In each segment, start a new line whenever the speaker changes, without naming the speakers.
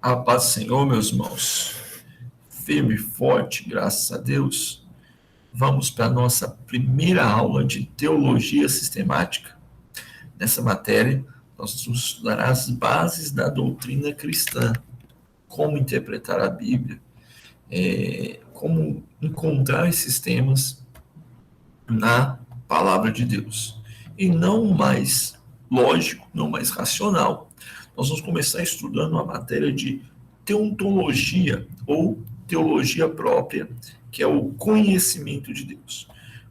A paz do Senhor, meus irmãos. Firme e forte, graças a Deus. Vamos para a nossa primeira aula de teologia sistemática. Nessa matéria, nós vamos estudar as bases da doutrina cristã, como interpretar a Bíblia, como encontrar esses temas na palavra de Deus. E não mais lógico, não mais racional. Nós vamos começar estudando a matéria de teontologia ou teologia própria, que é o conhecimento de Deus.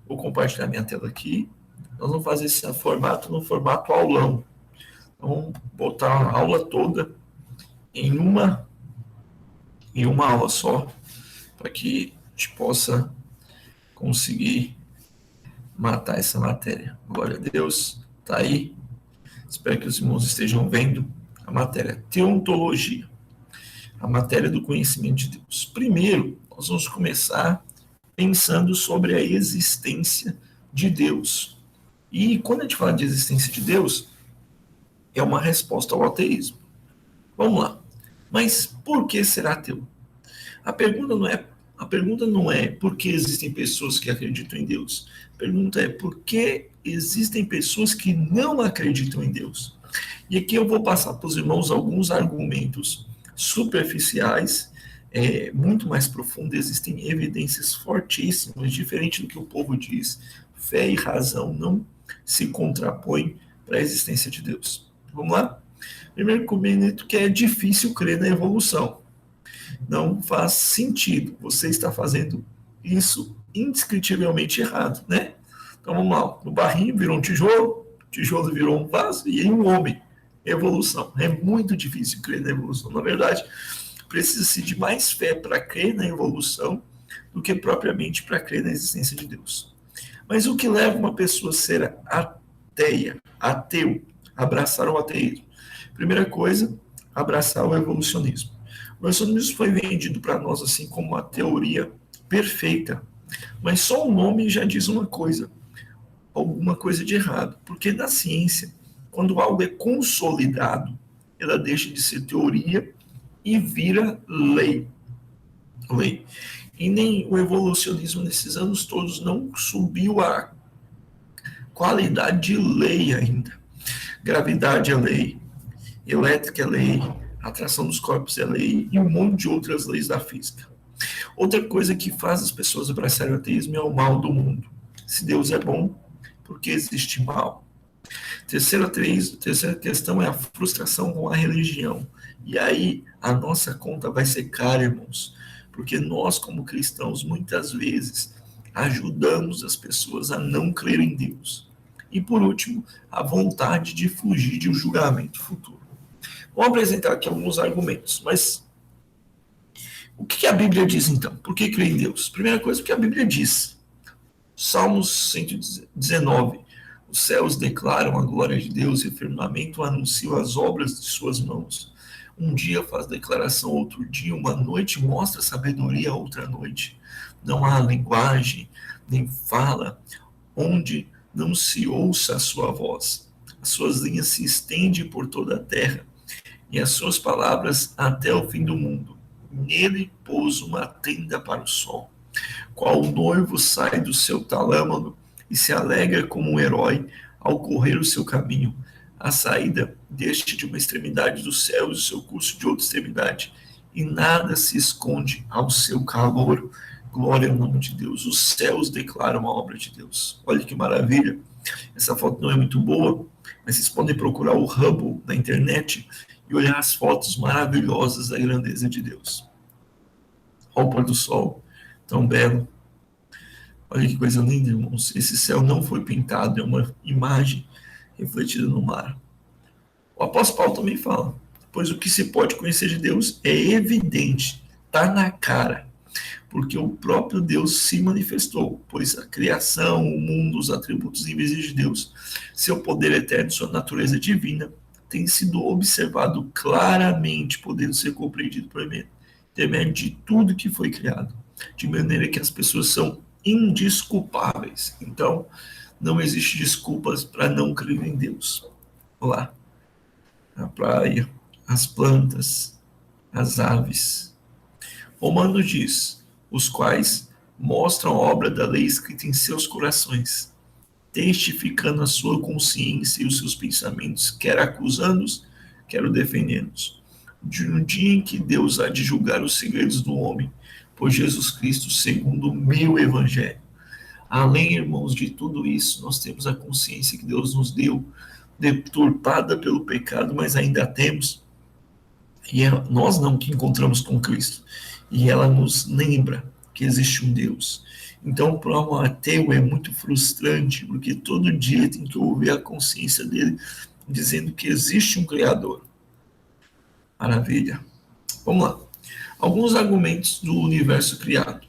Vou compartilhar minha tela aqui. Nós vamos fazer esse formato no formato aulão. Então, vamos botar a aula toda em uma aula só, para que a gente possa conseguir matar essa matéria. Glória a Deus. Está aí. Espero que os irmãos estejam vendo a matéria teontologia, a matéria do conhecimento de Deus. Primeiro, nós vamos começar pensando sobre a existência de Deus. E quando a gente fala de existência de Deus, é uma resposta ao ateísmo. Vamos lá. Mas por que ser ateu? A pergunta não é por que existem pessoas que acreditam em Deus. A pergunta é por que existem pessoas que não acreditam em Deus. E aqui eu vou passar para os irmãos alguns argumentos superficiais, muito mais profundos. Existem evidências fortíssimas, diferente do que o povo diz. Fé e razão não se contrapõem para a existência de Deus. Vamos lá? Primeiro argumento que é difícil crer na evolução. Não faz sentido. Você está fazendo isso indescritivelmente errado, né? Então vamos lá. No barrinho virou um tijolo, o tijolo virou um vaso e aí um homem. Evolução. É muito difícil crer na evolução. Na verdade, precisa-se de mais fé para crer na evolução do que propriamente para crer na existência de Deus. Mas o que leva uma pessoa a ser ateu, abraçar o ateísmo? Primeira coisa, abraçar o evolucionismo. O evolucionismo foi vendido para nós assim como uma teoria perfeita, mas só o nome já diz uma coisa, alguma coisa de errado, porque na ciência, quando algo é consolidado, ela deixa de ser teoria e vira lei. E nem o evolucionismo nesses anos todos não subiu a qualidade de lei ainda. Gravidade é lei, elétrica é lei, atração dos corpos é lei e um monte de outras leis da física. Outra coisa que faz as pessoas abraçarem o ateísmo é o mal do mundo. Se Deus é bom, por que existe mal? Terceira questão é a frustração com a religião. E aí a nossa conta vai ser cara, irmãos, porque nós, como cristãos, muitas vezes ajudamos as pessoas a não crer em Deus. E por último, a vontade de fugir de um julgamento futuro. Vamos apresentar aqui alguns argumentos, mas o que a Bíblia diz então? Por que crer em Deus? Primeira coisa, o que a Bíblia diz. Salmos 119. Os céus declaram a glória de Deus e o firmamento anuncia as obras de suas mãos. Um dia faz declaração, outro dia, uma noite mostra sabedoria, outra noite. Não há linguagem, nem fala, onde não se ouça a sua voz. As suas linhas se estendem por toda a terra, e as suas palavras até o fim do mundo. Nele pôs uma tenda para o sol. Qual noivo sai do seu talâmano e se alegra como um herói ao correr o seu caminho, a saída deste de uma extremidade dos céus e o seu curso de outra extremidade, e nada se esconde ao seu calor. Glória ao nome de Deus. Os céus declaram a obra de Deus. Olha que maravilha. Essa foto não é muito boa, mas vocês podem procurar o Hubble na internet e olhar as fotos maravilhosas da grandeza de Deus. Olha o pôr do sol, tão belo. Olha que coisa linda, irmãos. Esse céu não foi pintado, é uma imagem refletida no mar. O apóstolo Paulo também fala, pois o que se pode conhecer de Deus é evidente, está na cara, porque o próprio Deus se manifestou, pois a criação, o mundo, os atributos invisíveis de Deus, seu poder eterno, sua natureza divina, tem sido observado claramente, podendo ser compreendido por intermédio de tudo que foi criado, de maneira que as pessoas são indesculpáveis. Então, não existe desculpas para não crer em Deus. Olha lá, a praia, as plantas, as aves. Romanos diz, os quais mostram a obra da lei escrita em seus corações, testificando a sua consciência e os seus pensamentos, quer acusando-os, quer o defendendo-os. De um dia em que Deus há de julgar os segredos do homem, por Jesus Cristo, segundo o meu evangelho. Além, irmãos, de tudo isso, nós temos a consciência que Deus nos deu, deturpada pelo pecado, mas ainda temos, e é nós não que encontramos com Cristo, e ela nos lembra que existe um Deus. Então, para um ateu é muito frustrante, porque todo dia tem que ouvir a consciência dele dizendo que existe um Criador. Maravilha. Vamos lá. Alguns argumentos do universo criado.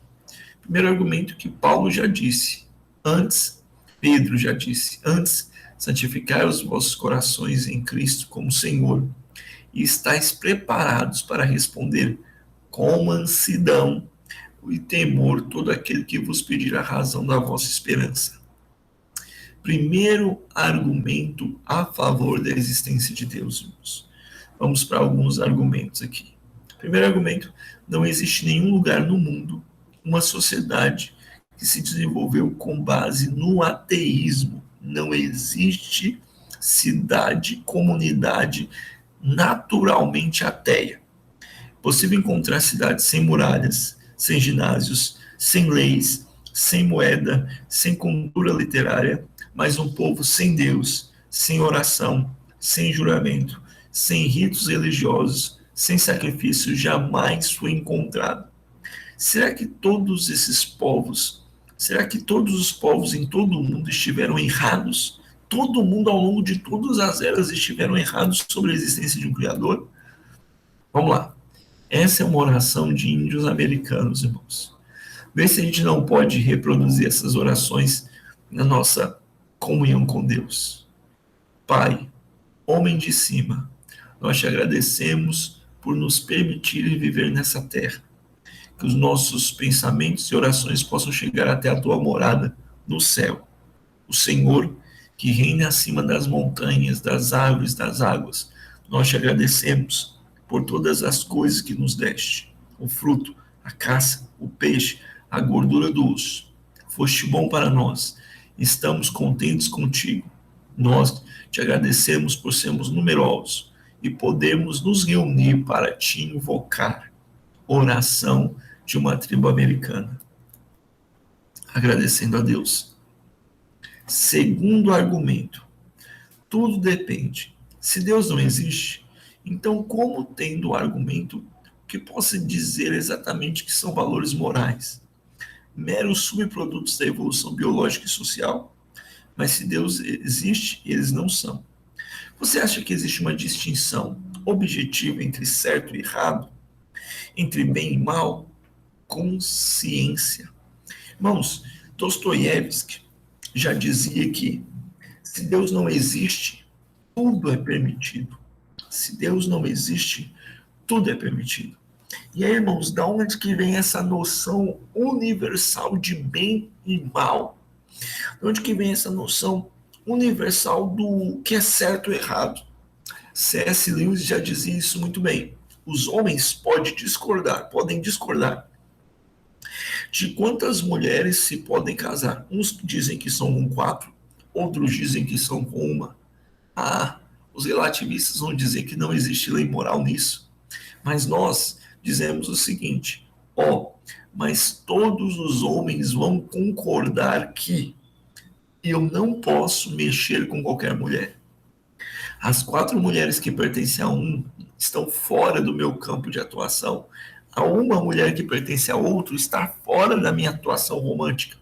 Primeiro argumento que Paulo já disse. Antes, Pedro já disse. Antes, santificai os vossos corações em Cristo como Senhor e estáis preparados para responder com mansidão e temor todo aquele que vos pedir a razão da vossa esperança. Primeiro argumento a favor da existência de Deus, irmãos. Vamos para alguns argumentos aqui. Primeiro argumento, não existe nenhum lugar no mundo, uma sociedade que se desenvolveu com base no ateísmo. Não existe cidade, comunidade naturalmente ateia. É possível encontrar cidades sem muralhas, sem ginásios, sem leis, sem moeda, sem cultura literária, mas um povo sem Deus, sem oração, sem juramento, sem ritos religiosos, sem sacrifício, jamais foi encontrado. Será que todos esses povos, será que todos os povos em todo o mundo estiveram errados? Todo mundo ao longo de todas as eras estiveram errados sobre a existência de um Criador? Vamos lá. Essa é uma oração de índios americanos, irmãos. Vê se a gente não pode reproduzir essas orações na nossa comunhão com Deus. Pai, homem de cima, nós te agradecemos por nos permitir viver nessa terra. Que os nossos pensamentos e orações possam chegar até a tua morada no céu. O Senhor, que reina acima das montanhas, das árvores, das águas. Nós te agradecemos por todas as coisas que nos deste. O fruto, a caça, o peixe, a gordura do osso. Foste bom para nós. Estamos contentes contigo. Nós te agradecemos por sermos numerosos e podemos nos reunir para te invocar. Oração de uma tribo americana. Agradecendo a Deus. Segundo argumento, tudo depende. Se Deus não existe, então como tendo argumento que possa dizer exatamente que são valores morais? Meros subprodutos da evolução biológica e social? Mas se Deus existe, eles não são. Você acha que existe uma distinção objetiva entre certo e errado? Entre bem e mal? Consciência. Irmãos, Dostoiévski já dizia que se Deus não existe, tudo é permitido. Se Deus não existe, tudo é permitido. E aí, irmãos, da onde que vem essa noção universal de bem e mal? De onde que vem essa noção universal do que é certo e errado? C.S. Lewis já dizia isso muito bem. Os homens podem discordar de quantas mulheres se podem casar. Uns dizem que são com 4, outros dizem que são com uma. Os relativistas vão dizer que não existe lei moral nisso. Mas nós dizemos o seguinte, mas todos os homens vão concordar que eu não posso mexer com qualquer mulher. As 4 mulheres que pertencem a um estão fora do meu campo de atuação. A uma mulher que pertence a outro está fora da minha atuação romântica.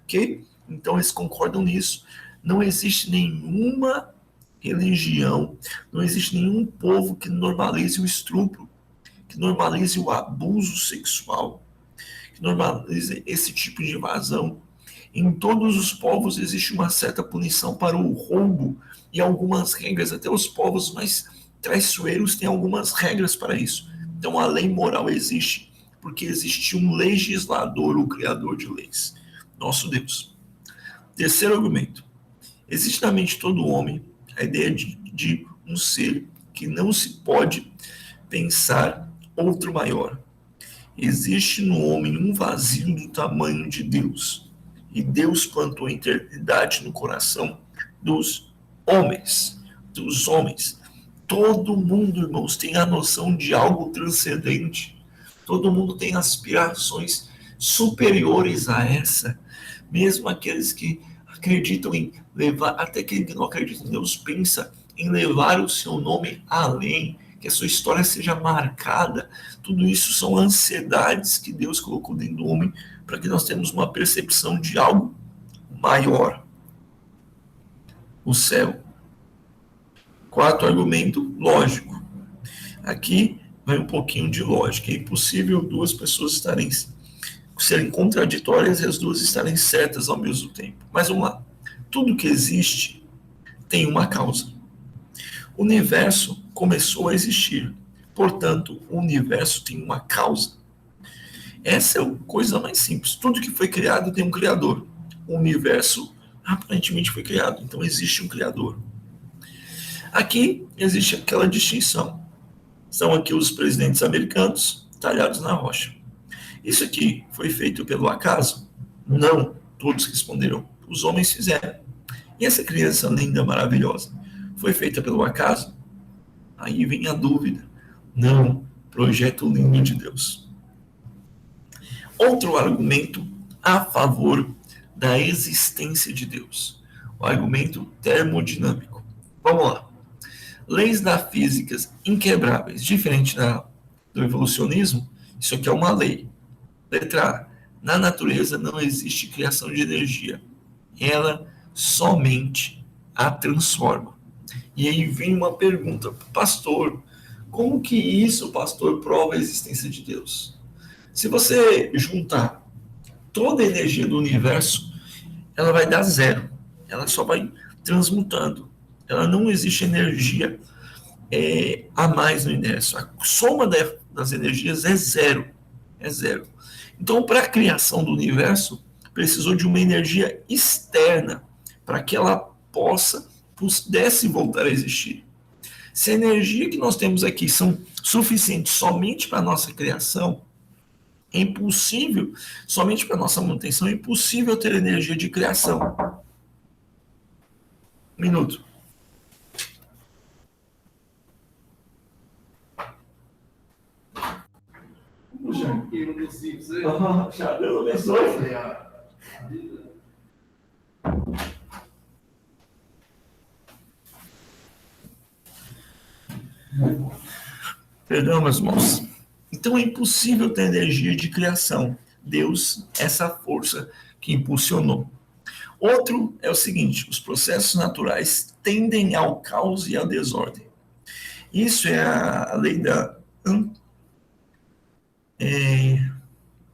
Ok? Então eles concordam nisso. Não existe nenhuma religião, não existe nenhum povo que normalize o estupro, que normalize o abuso sexual, que normalize esse tipo de invasão. Em todos os povos existe uma certa punição para o roubo e algumas regras, até os povos mais traiçoeiros têm algumas regras para isso. Então a lei moral existe porque existe um legislador, o criador de leis, nosso Deus. Terceiro argumento. Existe na mente de todo homem a ideia de um ser que não se pode pensar outro maior. Existe no homem um vazio do tamanho de Deus. E Deus plantou a eternidade no coração dos homens. Dos homens. Todo mundo, irmãos, tem a noção de algo transcendente. Todo mundo tem aspirações superiores a essa. Mesmo aqueles que acreditam em levar, até quem não acredita em Deus, pensa em levar o seu nome além, que a sua história seja marcada. Tudo isso são ansiedades que Deus colocou dentro do homem para que nós tenhamos uma percepção de algo maior. O céu. Quarto argumento, lógico. Aqui vai um pouquinho de lógica. É impossível duas pessoas serem contraditórias e as duas estarem certas ao mesmo tempo. Mas vamos lá. Tudo que existe tem uma causa. O universo começou a existir. Portanto, o universo tem uma causa. Essa é a coisa mais simples. Tudo que foi criado tem um criador. O universo aparentemente foi criado, então existe um criador. Aqui existe aquela distinção. São aqui os presidentes americanos talhados na rocha. Isso aqui foi feito pelo acaso? Não, todos responderam. Os homens fizeram. E essa criança linda, maravilhosa, foi feita pelo acaso? Aí vem a dúvida. Não, projeto lindo de Deus. Outro argumento a favor da existência de Deus. O argumento termodinâmico. Vamos lá. Leis da física inquebráveis. Diferente do evolucionismo, isso aqui é uma lei. Letra A. Na natureza não existe criação de energia. Ela somente a transforma. E aí vem uma pergunta, pastor, como que isso, pastor, prova a existência de Deus? Se você juntar toda a energia do universo, ela vai dar zero. Ela só vai transmutando. Ela não existe energia a mais no universo. A soma das energias é zero. É zero. Então, para a criação do universo, precisou de uma energia externa para que ela pudesse voltar a existir. Se a energia que nós temos aqui são suficientes somente para a nossa criação, é impossível, somente para a nossa manutenção, é impossível ter energia de criação. Um minuto. Puxa. Eu não consigo dizer. Já Deus abençoe. Perdão, meus irmãos. Então é impossível ter energia de criação. Deus, essa força que impulsionou. Outro é o seguinte: os processos naturais tendem ao caos e à desordem. Isso é a lei da...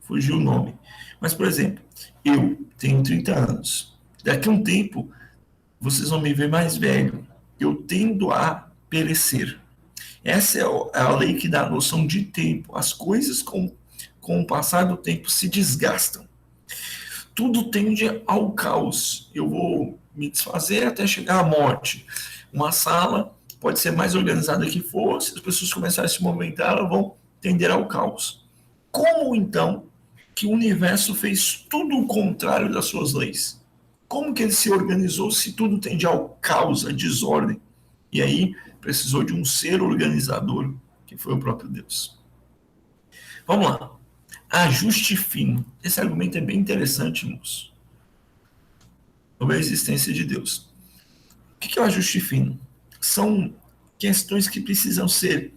fugiu o nome. Mas, por exemplo, eu tenho 30 anos. Daqui a um tempo, vocês vão me ver mais velho. Eu tendo a perecer. Essa é a lei que dá a noção de tempo. As coisas, com o passar do tempo, se desgastam. Tudo tende ao caos. Eu vou me desfazer até chegar à morte. Uma sala pode ser mais organizada que for, se as pessoas começarem a se movimentar, elas vão tender ao caos. Como, então, que o universo fez tudo o contrário das suas leis? Como que ele se organizou se tudo tende ao caos, à desordem? E aí precisou de um ser organizador, que foi o próprio Deus. Vamos lá. Ajuste fino. Esse argumento é bem interessante, moço. Sobre a existência de Deus. O que é o ajuste fino? São questões que precisam ser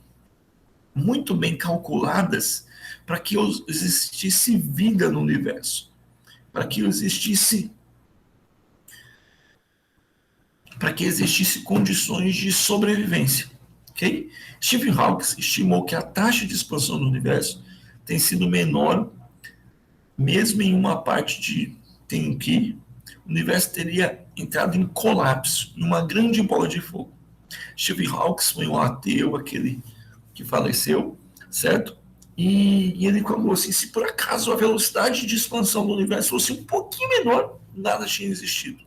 muito bem calculadas para que existisse vida no universo. Para que existisse condições de sobrevivência. Okay? Stephen Hawking estimou que a taxa de expansão do universo tem sido menor, mesmo em uma parte de tempo que o universo teria entrado em colapso, em uma grande bola de fogo. Stephen Hawking foi um ateu, aquele que faleceu, certo? E ele falou assim, se por acaso a velocidade de expansão do universo fosse um pouquinho menor, nada tinha existido.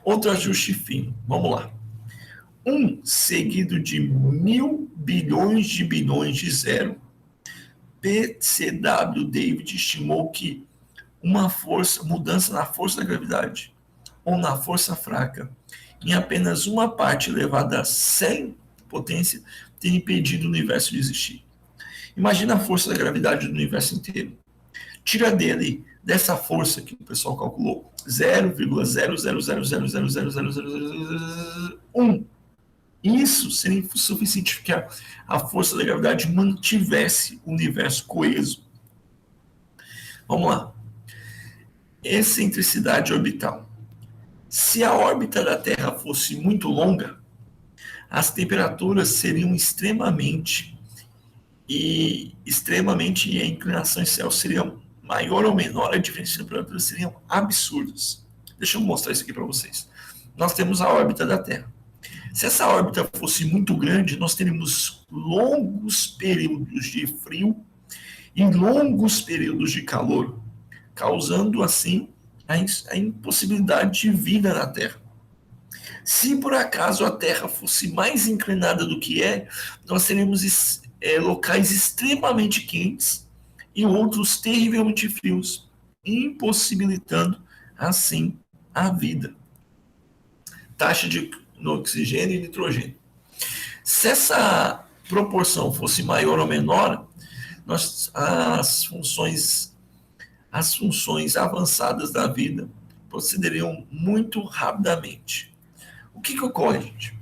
Outro ajuste fino, vamos lá. 1 seguido de 1.000 bilhões de bilhões de zero PCW David estimou que uma mudança na força da gravidade ou na força fraca em apenas uma parte elevada a 100 potência teria impedido o universo de existir. Imagina a força da gravidade do universo inteiro. Tira dessa força que o pessoal calculou, 0,000000001. Isso seria suficiente para que a força da gravidade mantivesse o universo coeso. Vamos lá. Excentricidade orbital. Se a órbita da Terra fosse muito longa, as temperaturas seriam extremamente e a inclinação inicial seria maior ou menor, a diferença de temperaturas seriam absurdas. Deixa eu mostrar isso aqui para vocês. Nós temos a órbita da Terra. Se essa órbita fosse muito grande, nós teríamos longos períodos de frio e longos períodos de calor, causando assim a impossibilidade de vida na Terra. Se por acaso a Terra fosse mais inclinada do que nós teríamos locais extremamente quentes e outros terrivelmente frios, impossibilitando assim a vida. Taxa no oxigênio e nitrogênio. Se essa proporção fosse maior ou menor, as funções avançadas da vida procederiam muito rapidamente. O que ocorre, gente?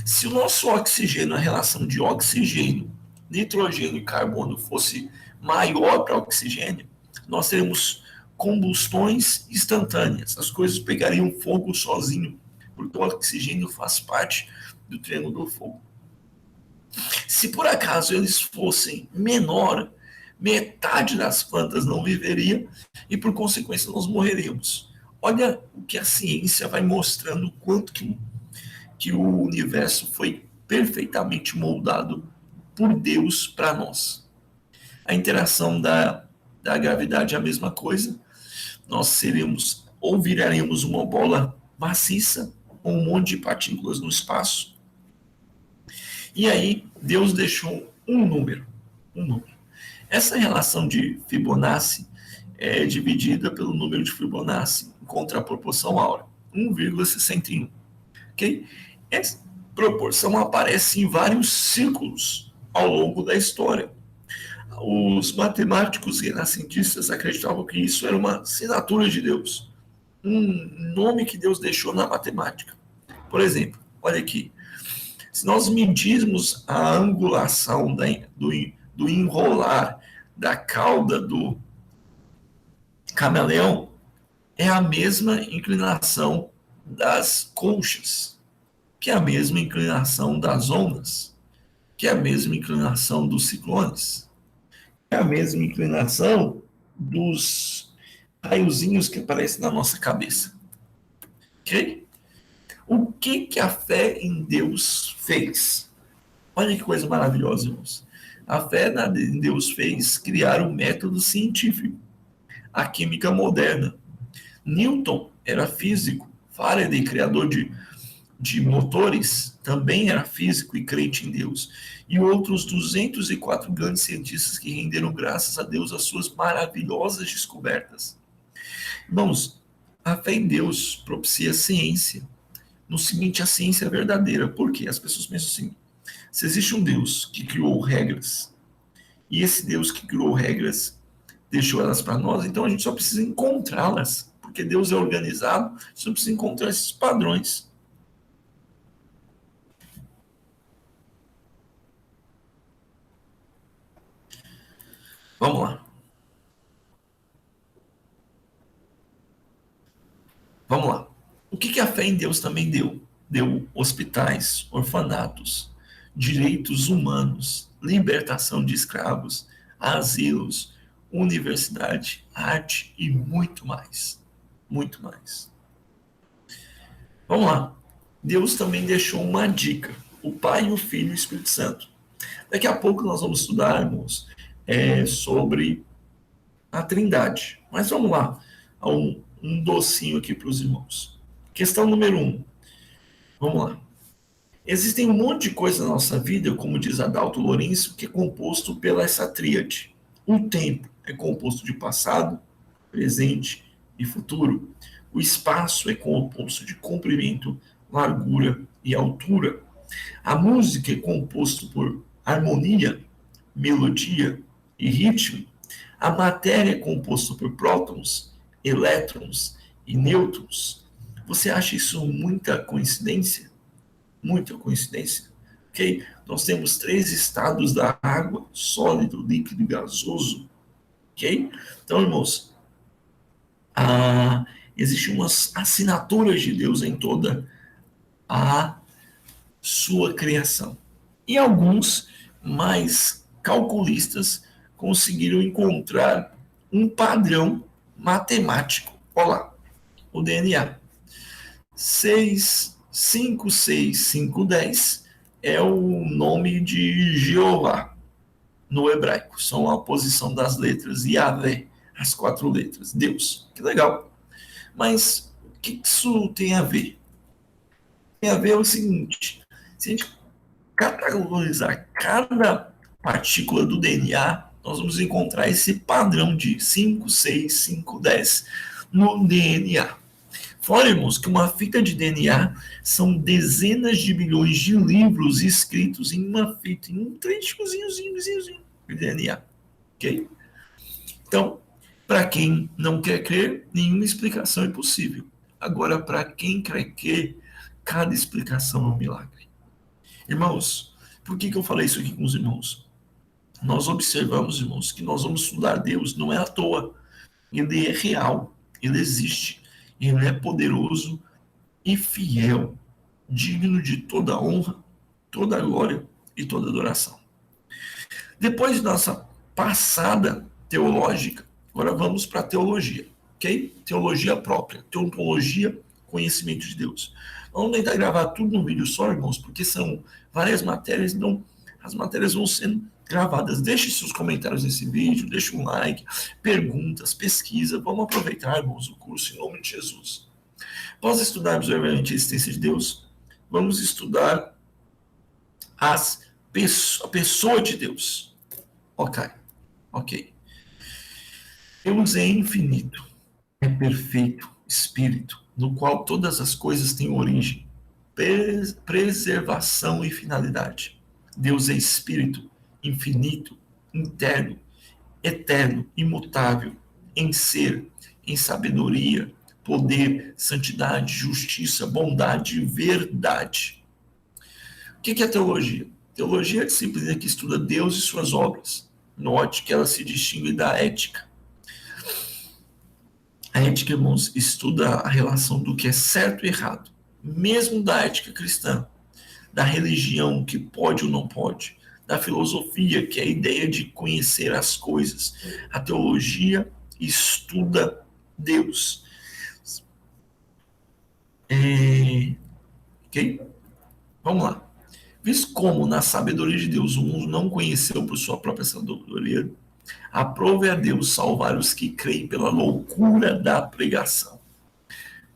Se o nosso oxigênio, a relação de oxigênio, nitrogênio e carbono fosse maior para oxigênio, nós teríamos combustões instantâneas. As coisas pegariam fogo sozinho, porque o oxigênio faz parte do triângulo do fogo. Se por acaso eles fossem menor, metade das plantas não viveria e por consequência nós morreríamos. Olha o que a ciência vai mostrando, o quanto que o universo foi perfeitamente moldado por Deus para nós. A interação da gravidade é a mesma coisa. Nós viraremos uma bola maciça com um monte de partículas no espaço. E aí Deus deixou um número. Essa relação de Fibonacci é dividida pelo número de Fibonacci contra a proporção áurea, 1,61. Okay? Essa proporção aparece em vários círculos ao longo da história. Os matemáticos renascentistas acreditavam que isso era uma assinatura de Deus, um nome que Deus deixou na matemática. Por exemplo, olha aqui, se nós medirmos a angulação do enrolar da cauda do camaleão, é a mesma inclinação das conchas, que é a mesma inclinação das ondas, que é a mesma inclinação dos ciclones, que é a mesma inclinação dos raiozinhos que aparecem na nossa cabeça. Ok? O que a fé em Deus fez? Olha que coisa maravilhosa, irmãos. A fé em Deus fez criar um método científico, a química moderna. Newton era físico, Faraday, criador de motores, também era físico e crente em Deus. E outros 204 grandes cientistas que renderam graças a Deus às suas maravilhosas descobertas. Irmãos, a fé em Deus propicia a ciência. No seguinte, a ciência é verdadeira. Por quê? As pessoas pensam assim, se existe um Deus que criou regras, e esse Deus que criou regras deixou elas para nós, então a gente só precisa encontrá-las, porque Deus é organizado, a gente não precisa encontrar esses padrões. Vamos lá. Vamos lá. O que a fé em Deus também deu? Deu hospitais, orfanatos, direitos humanos, libertação de escravos, asilos, universidade, arte e muito mais. Muito mais. Vamos lá. Deus também deixou uma dica. O Pai, o Filho e o Espírito Santo. Daqui a pouco nós vamos estudar, irmãos, sobre a Trindade. Mas vamos lá. Um docinho aqui para os irmãos. Questão número 1. Vamos lá. Existem um monte de coisa na nossa vida, como diz Adalto Lourenço, que é composto pela essa tríade. O tempo é composto de passado, presente e futuro. O espaço é composto de comprimento, largura e altura. A música é composta por harmonia, melodia e ritmo. A matéria é composta por prótons, elétrons e nêutrons. Você acha isso muita coincidência? Muita coincidência? Ok? Nós temos 3 estados da água: sólido, líquido e gasoso. Ok? Então, irmãos, existem umas assinaturas de Deus em toda a sua criação. E alguns mais calculistas conseguiram encontrar um padrão matemático. Olha lá, o DNA. 6, 5, 6, 5, 10 é o nome de Jeová no hebraico. São a posição das letras Yahvé, as 4 letras. Deus. Que legal. Mas o que isso tem a ver? Tem a ver o seguinte: se a gente categorizar cada partícula do DNA, nós vamos encontrar esse padrão de 5, 6, 5, 10 no DNA. Fora, irmãos, que uma fita de DNA são dezenas de milhões de livros escritos em uma fita, em um trechinhozinho de DNA. Ok? Então, para quem não quer crer, nenhuma explicação é possível. Agora, para quem quer crer, cada explicação é um milagre. Irmãos, por que eu falei isso aqui com os irmãos? Nós observamos, irmãos, que nós vamos estudar Deus não é à toa. Ele é real, ele existe, ele é poderoso e fiel, digno de toda honra, toda glória e toda adoração. Depois de nossa passada teológica, agora vamos para a teologia, ok? Teologia própria, teologia, conhecimento de Deus. Vamos tentar gravar tudo num vídeo só, irmãos, porque são várias matérias, então as matérias vão sendo gravadas. Deixe seus comentários nesse vídeo, deixe um like, perguntas, pesquisa. Vamos aproveitar, irmãos, o curso em nome de Jesus. Após estudarmos a existência de Deus, vamos estudar a pessoa de Deus. Ok. Deus é infinito, é perfeito, espírito, no qual todas as coisas têm origem, preservação e finalidade. Deus é espírito, infinito, interno, eterno, imutável, em ser, em sabedoria, poder, santidade, justiça, bondade e verdade. O que é teologia? Teologia é a disciplina que estuda Deus e suas obras. Note que ela se distingue da ética. A ética, irmãos, estuda a relação do que é certo e errado, mesmo da ética cristã, da religião, que pode ou não pode, da filosofia, que é a ideia de conhecer as coisas. A teologia estuda Deus. Ok? Vamos lá. Visto como na sabedoria de Deus o mundo não conheceu por sua própria sabedoria, aprove a Deus salvar os que creem pela loucura da pregação.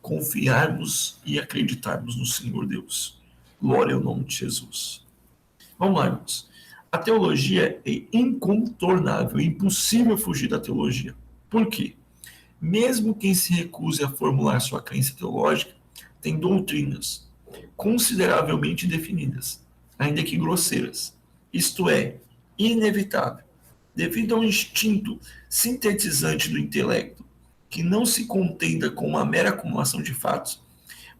Confiarmos e acreditarmos no Senhor Deus. Glória ao nome de Jesus. Vamos lá, irmãos. A teologia é incontornável, é impossível fugir da teologia. Por quê? Mesmo quem se recuse a formular sua crença teológica tem doutrinas consideravelmente definidas, ainda que grosseiras. Isto é, inevitável, devido ao instinto sintetizante do intelecto, que não se contenta com uma mera acumulação de fatos,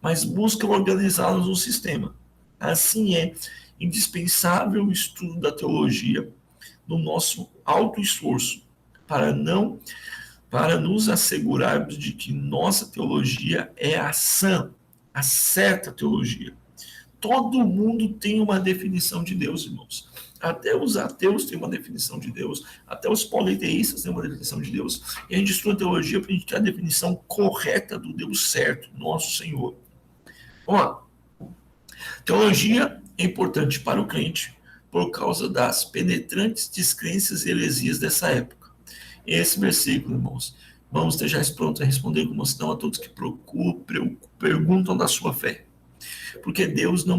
mas busca organizá-los num sistema. Assim é indispensável o estudo da teologia no nosso alto esforço para nos assegurarmos de que nossa teologia é a sã, a certa teologia. Todo mundo tem uma definição de Deus, irmãos. Até os ateus têm uma definição de Deus, até os politeístas têm uma definição de Deus. E a gente estuda teologia para a gente ter a definição correta do Deus certo, nosso Senhor. Vamos lá. Teologia é importante para o crente por causa das penetrantes descrenças e heresias dessa época. Esse versículo, irmãos, vamos esteja prontos a responder como senão a todos que perguntam da sua fé. Porque Deus não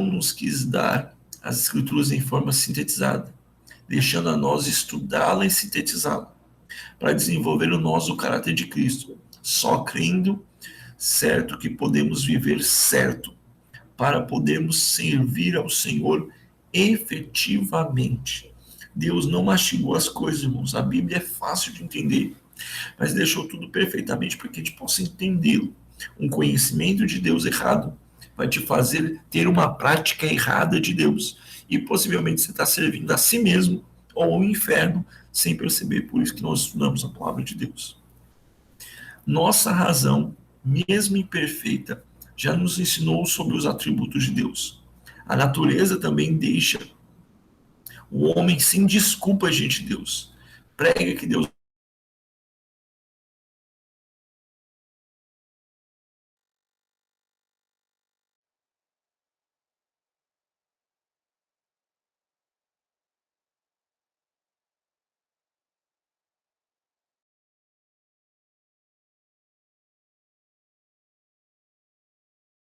nos quis dar as escrituras em forma sintetizada, deixando a nós estudá-la e sintetizá-la, para desenvolver o nosso caráter de Cristo, só crendo certo que podemos viver certo, para podermos servir ao Senhor efetivamente. Deus não mastigou as coisas, irmãos. A Bíblia é fácil de entender, mas deixou tudo perfeitamente para que a gente possa entendê-lo. Um conhecimento de Deus errado vai te fazer ter uma prática errada de Deus. E possivelmente você está servindo a si mesmo ou ao inferno sem perceber. Por isso que nós estudamos a palavra de Deus. Nossa razão, mesmo imperfeita, já nos ensinou sobre os atributos de Deus. A natureza também deixa o homem sem desculpa diante de Deus. Prega que Deus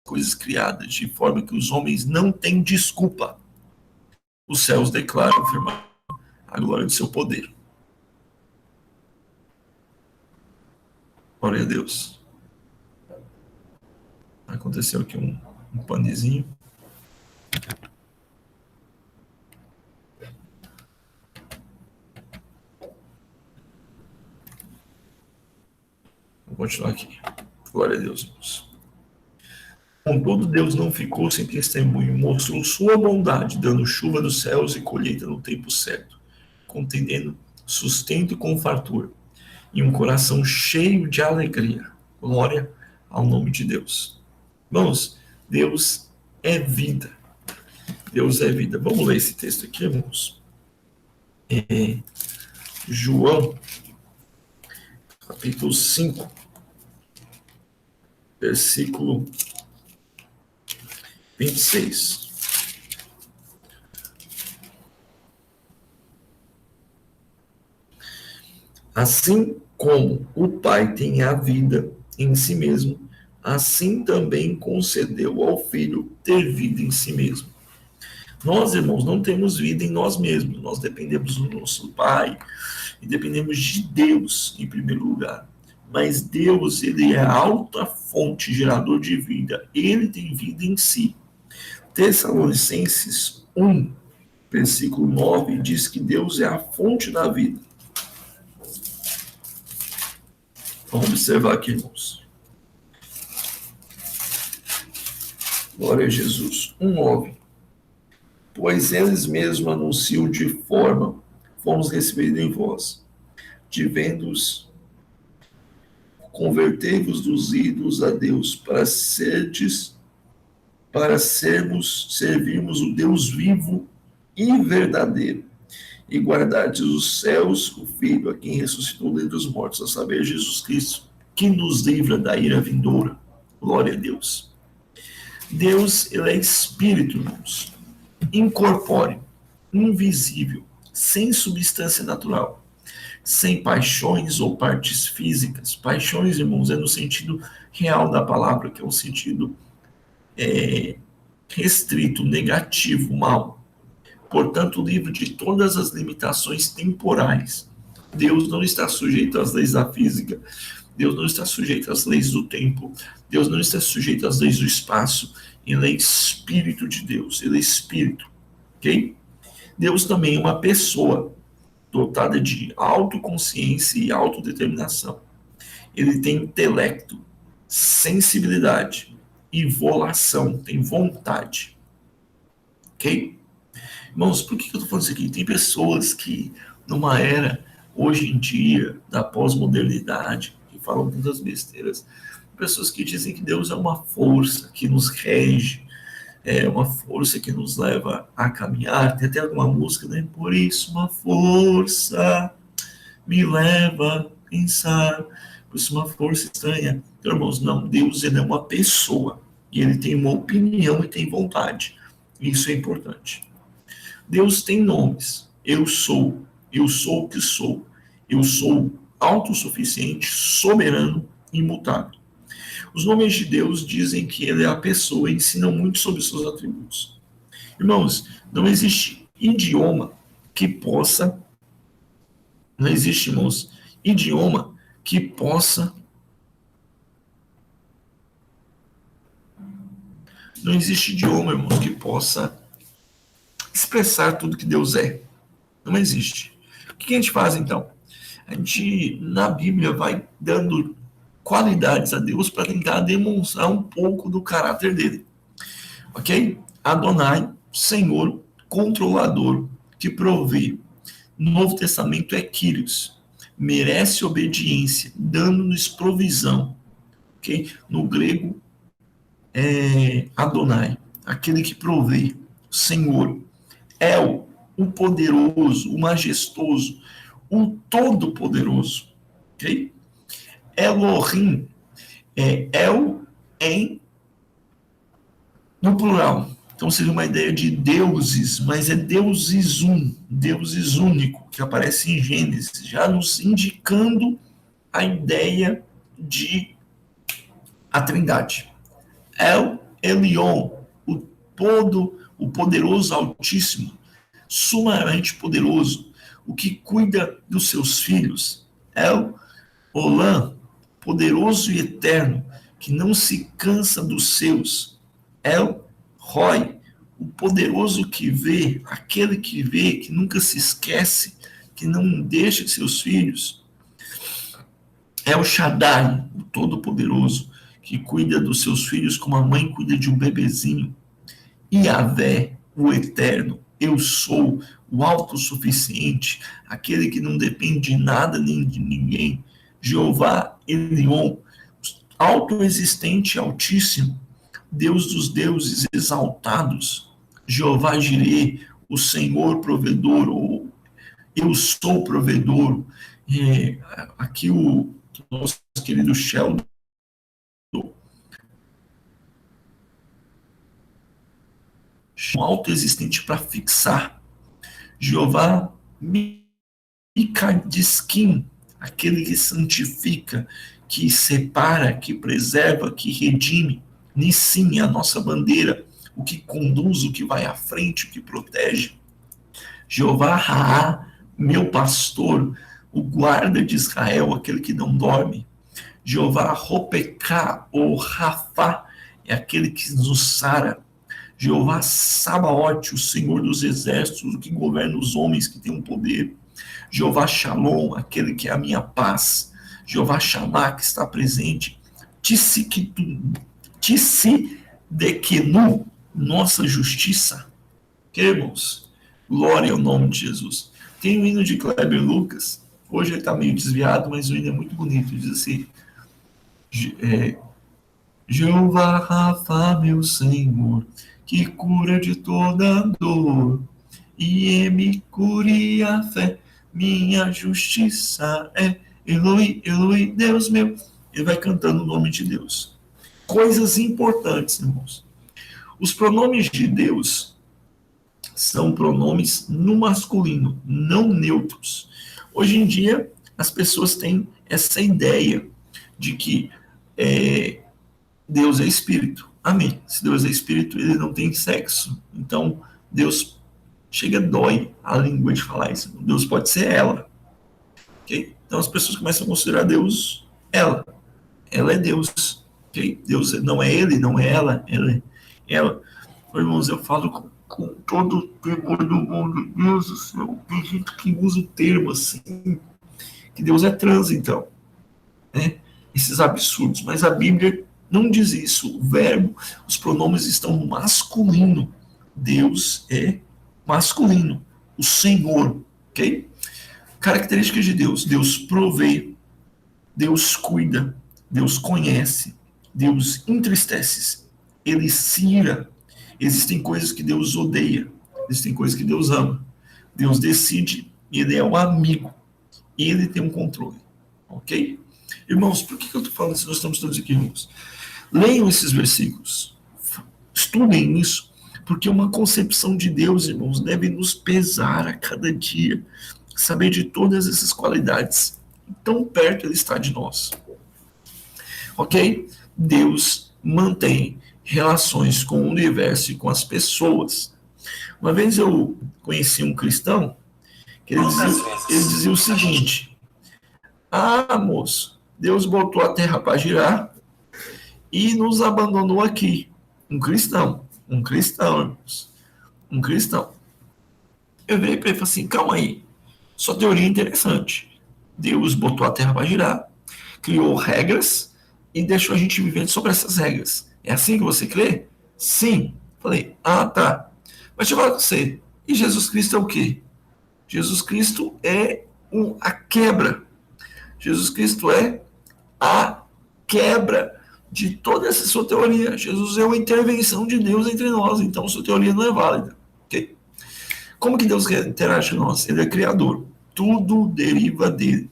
coisas criadas de forma que os homens não têm desculpa. Os céus declaram afirmar a glória do seu poder. Glória a Deus. Aconteceu aqui um panezinho. Vou continuar aqui. Glória a Deus, irmãos. Contudo, Deus não ficou sem testemunho, mostrou sua bondade, dando chuva dos céus e colheita no tempo certo, contendendo sustento com fartura, e um coração cheio de alegria. Glória ao nome de Deus. Irmãos, Deus é vida. Deus é vida. Vamos ler esse texto aqui, irmãos. João, capítulo 5, versículo 26. Assim como o Pai tem a vida em si mesmo, assim também concedeu ao Filho ter vida em si mesmo. Nós, irmãos, não temos vida em nós mesmos, nós dependemos do nosso Pai e dependemos de Deus em primeiro lugar. Mas Deus, ele é a alta fonte, gerador de vida, ele tem vida em si. Tessalonicenses 1, versículo 9, diz que Deus é a fonte da vida. Vamos observar aqui, irmãos. Glória a Jesus. 1:9. Pois eles mesmos anunciam de forma, fomos recebidos em vós, de vendo-os, convertei-vos dos ídolos a Deus, para servirmos o Deus vivo e verdadeiro, e guardardes os céus, o Filho, a quem ressuscitou dentre os mortos, a saber, Jesus Cristo, que nos livra da ira vindoura. Glória a Deus. Deus, ele é espírito, irmãos, incorpóreo, invisível, sem substância natural, sem paixões ou partes físicas. Paixões, irmãos, é no sentido real da palavra, que é um sentido restrito, negativo, mal. Portanto, livre de todas as limitações temporais. Deus não está sujeito às leis da física, Deus não está sujeito às leis do tempo, Deus não está sujeito às leis do espaço, ele é espírito de Deus, ele é espírito, ok? Deus também é uma pessoa dotada de autoconsciência e autodeterminação. Ele tem intelecto, sensibilidade e volação, tem vontade, ok? Irmãos, por que eu estou falando isso aqui? Tem pessoas que, numa era, hoje em dia, da pós-modernidade, que falam muitas besteiras, pessoas que dizem que Deus é uma força que nos rege, é uma força que nos leva a caminhar. Tem até alguma música, né? Por isso uma força me leva a pensar, por isso uma força estranha. Então, irmãos, não, Deus, ele é uma pessoa, e ele tem uma opinião e tem vontade. Isso é importante. Deus tem nomes. Eu sou o que sou. Eu sou autossuficiente, soberano, imutável. Os nomes de Deus dizem que ele é a pessoa e ensinam muito sobre seus atributos. Irmãos, não existe idioma que possa, não existe, irmãos, idioma que possa, não existe idioma, irmãos, que possa expressar tudo que Deus é. Não existe. O que a gente faz, então? A gente, na Bíblia, vai dando qualidades a Deus para tentar demonstrar um pouco do caráter dele. Ok? Adonai, Senhor, controlador, que provê. No Novo Testamento é Kyrios, merece obediência, dando-nos provisão. Ok? No grego é Adonai, aquele que provê, Senhor. El, o poderoso, o majestoso, o todo-poderoso. Ok? Elohim é El em no plural. Então seria uma ideia de deuses, mas é deuses deuses único, que aparece em Gênesis, já nos indicando a ideia de a Trindade. El Elyon, o todo, o poderoso Altíssimo, sumamente poderoso, o que cuida dos seus filhos. El Olam, poderoso e eterno, que não se cansa dos seus. El Roi, o poderoso que vê, aquele que vê, que nunca se esquece, que não deixa seus filhos. El Shaddai, o todo-poderoso, que cuida dos seus filhos como a mãe cuida de um bebezinho. Yahvé, o eterno, eu sou, o autossuficiente, aquele que não depende de nada nem de ninguém. Jeová Elion, autoexistente e altíssimo, Deus dos deuses exaltados. Jeová Jireh, o Senhor provedor, ou eu sou provedor. Aqui o nosso querido Sheldon, autoexistente para fixar. Jeová Mikadiskim, aquele que santifica, que separa, que preserva, que redime. Nissim é a nossa bandeira, o que conduz, o que vai à frente, o que protege. Jeová Raá, meu pastor, o guarda de Israel, aquele que não dorme. Jeová Ropeká, ou Rafá, é aquele que nos sara. Jeová Sabaote, o Senhor dos exércitos, o que governa os homens que têm um poder. Jeová Shalom, aquele que é a minha paz. Jeová Shammah, que está presente. Tissidekenu, nossa justiça. Que, irmãos? Glória ao nome de Jesus. Tem o hino de Kleber Lucas. Hoje ele está meio desviado, mas o hino é muito bonito. Diz assim: Jeová Rafa, meu Senhor, que cura de toda dor, e me cure a fé, minha justiça é Eloi, Eloi, Deus meu. Ele vai cantando o nome de Deus. Coisas importantes, irmãos. Os pronomes de Deus são pronomes no masculino, não neutros. Hoje em dia, as pessoas têm essa ideia de que Deus é espírito. Amém. Se Deus é espírito, ele não tem sexo. Então, Deus chega, dói a língua de falar isso. Deus pode ser ela. Okay? Então, as pessoas começam a considerar Deus ela. Ela é Deus. Okay? Deus não é ele, não é ela. Ela é ela. Irmãos, eu falo com todo o temor do mundo. Deus do céu. Tem gente que usa o termo assim, que Deus é trans, então. Né? Esses absurdos. Mas a Bíblia não diz isso. O verbo, os pronomes estão no masculino. Deus é masculino. O Senhor, ok? Características de Deus. Deus provê. Deus cuida. Deus conhece. Deus entristece. Ele se ira. Existem coisas que Deus odeia. Existem coisas que Deus ama. Deus decide. Ele é o amigo. Ele tem um controle. Ok? Irmãos, por que eu estou falando isso? Nós estamos todos aqui, irmãos. Leiam esses versículos. Estudem isso. Porque uma concepção de Deus, irmãos, deve nos pesar a cada dia. Saber de todas essas qualidades. Tão perto ele está de nós. Ok? Deus mantém relações com o universo e com as pessoas. Uma vez eu conheci um cristão Que ele dizia o seguinte: ah, moço, Deus botou a terra para girar e nos abandonou aqui. Um cristão, irmãos, um cristão. Eu virei para ele e falei assim: calma aí, sua teoria é interessante. Deus botou a terra para girar, criou regras e deixou a gente viver sobre essas regras. É assim que você crê? Sim. Falei: ah, tá. Mas deixa eu falar com você. E Jesus Cristo é o quê? Jesus Cristo é a quebra. Jesus Cristo é a quebra de toda essa sua teoria. Jesus é uma intervenção de Deus entre nós, então sua teoria não é válida. Okay? Como que Deus interage com nós? Ele é criador. Tudo deriva dele.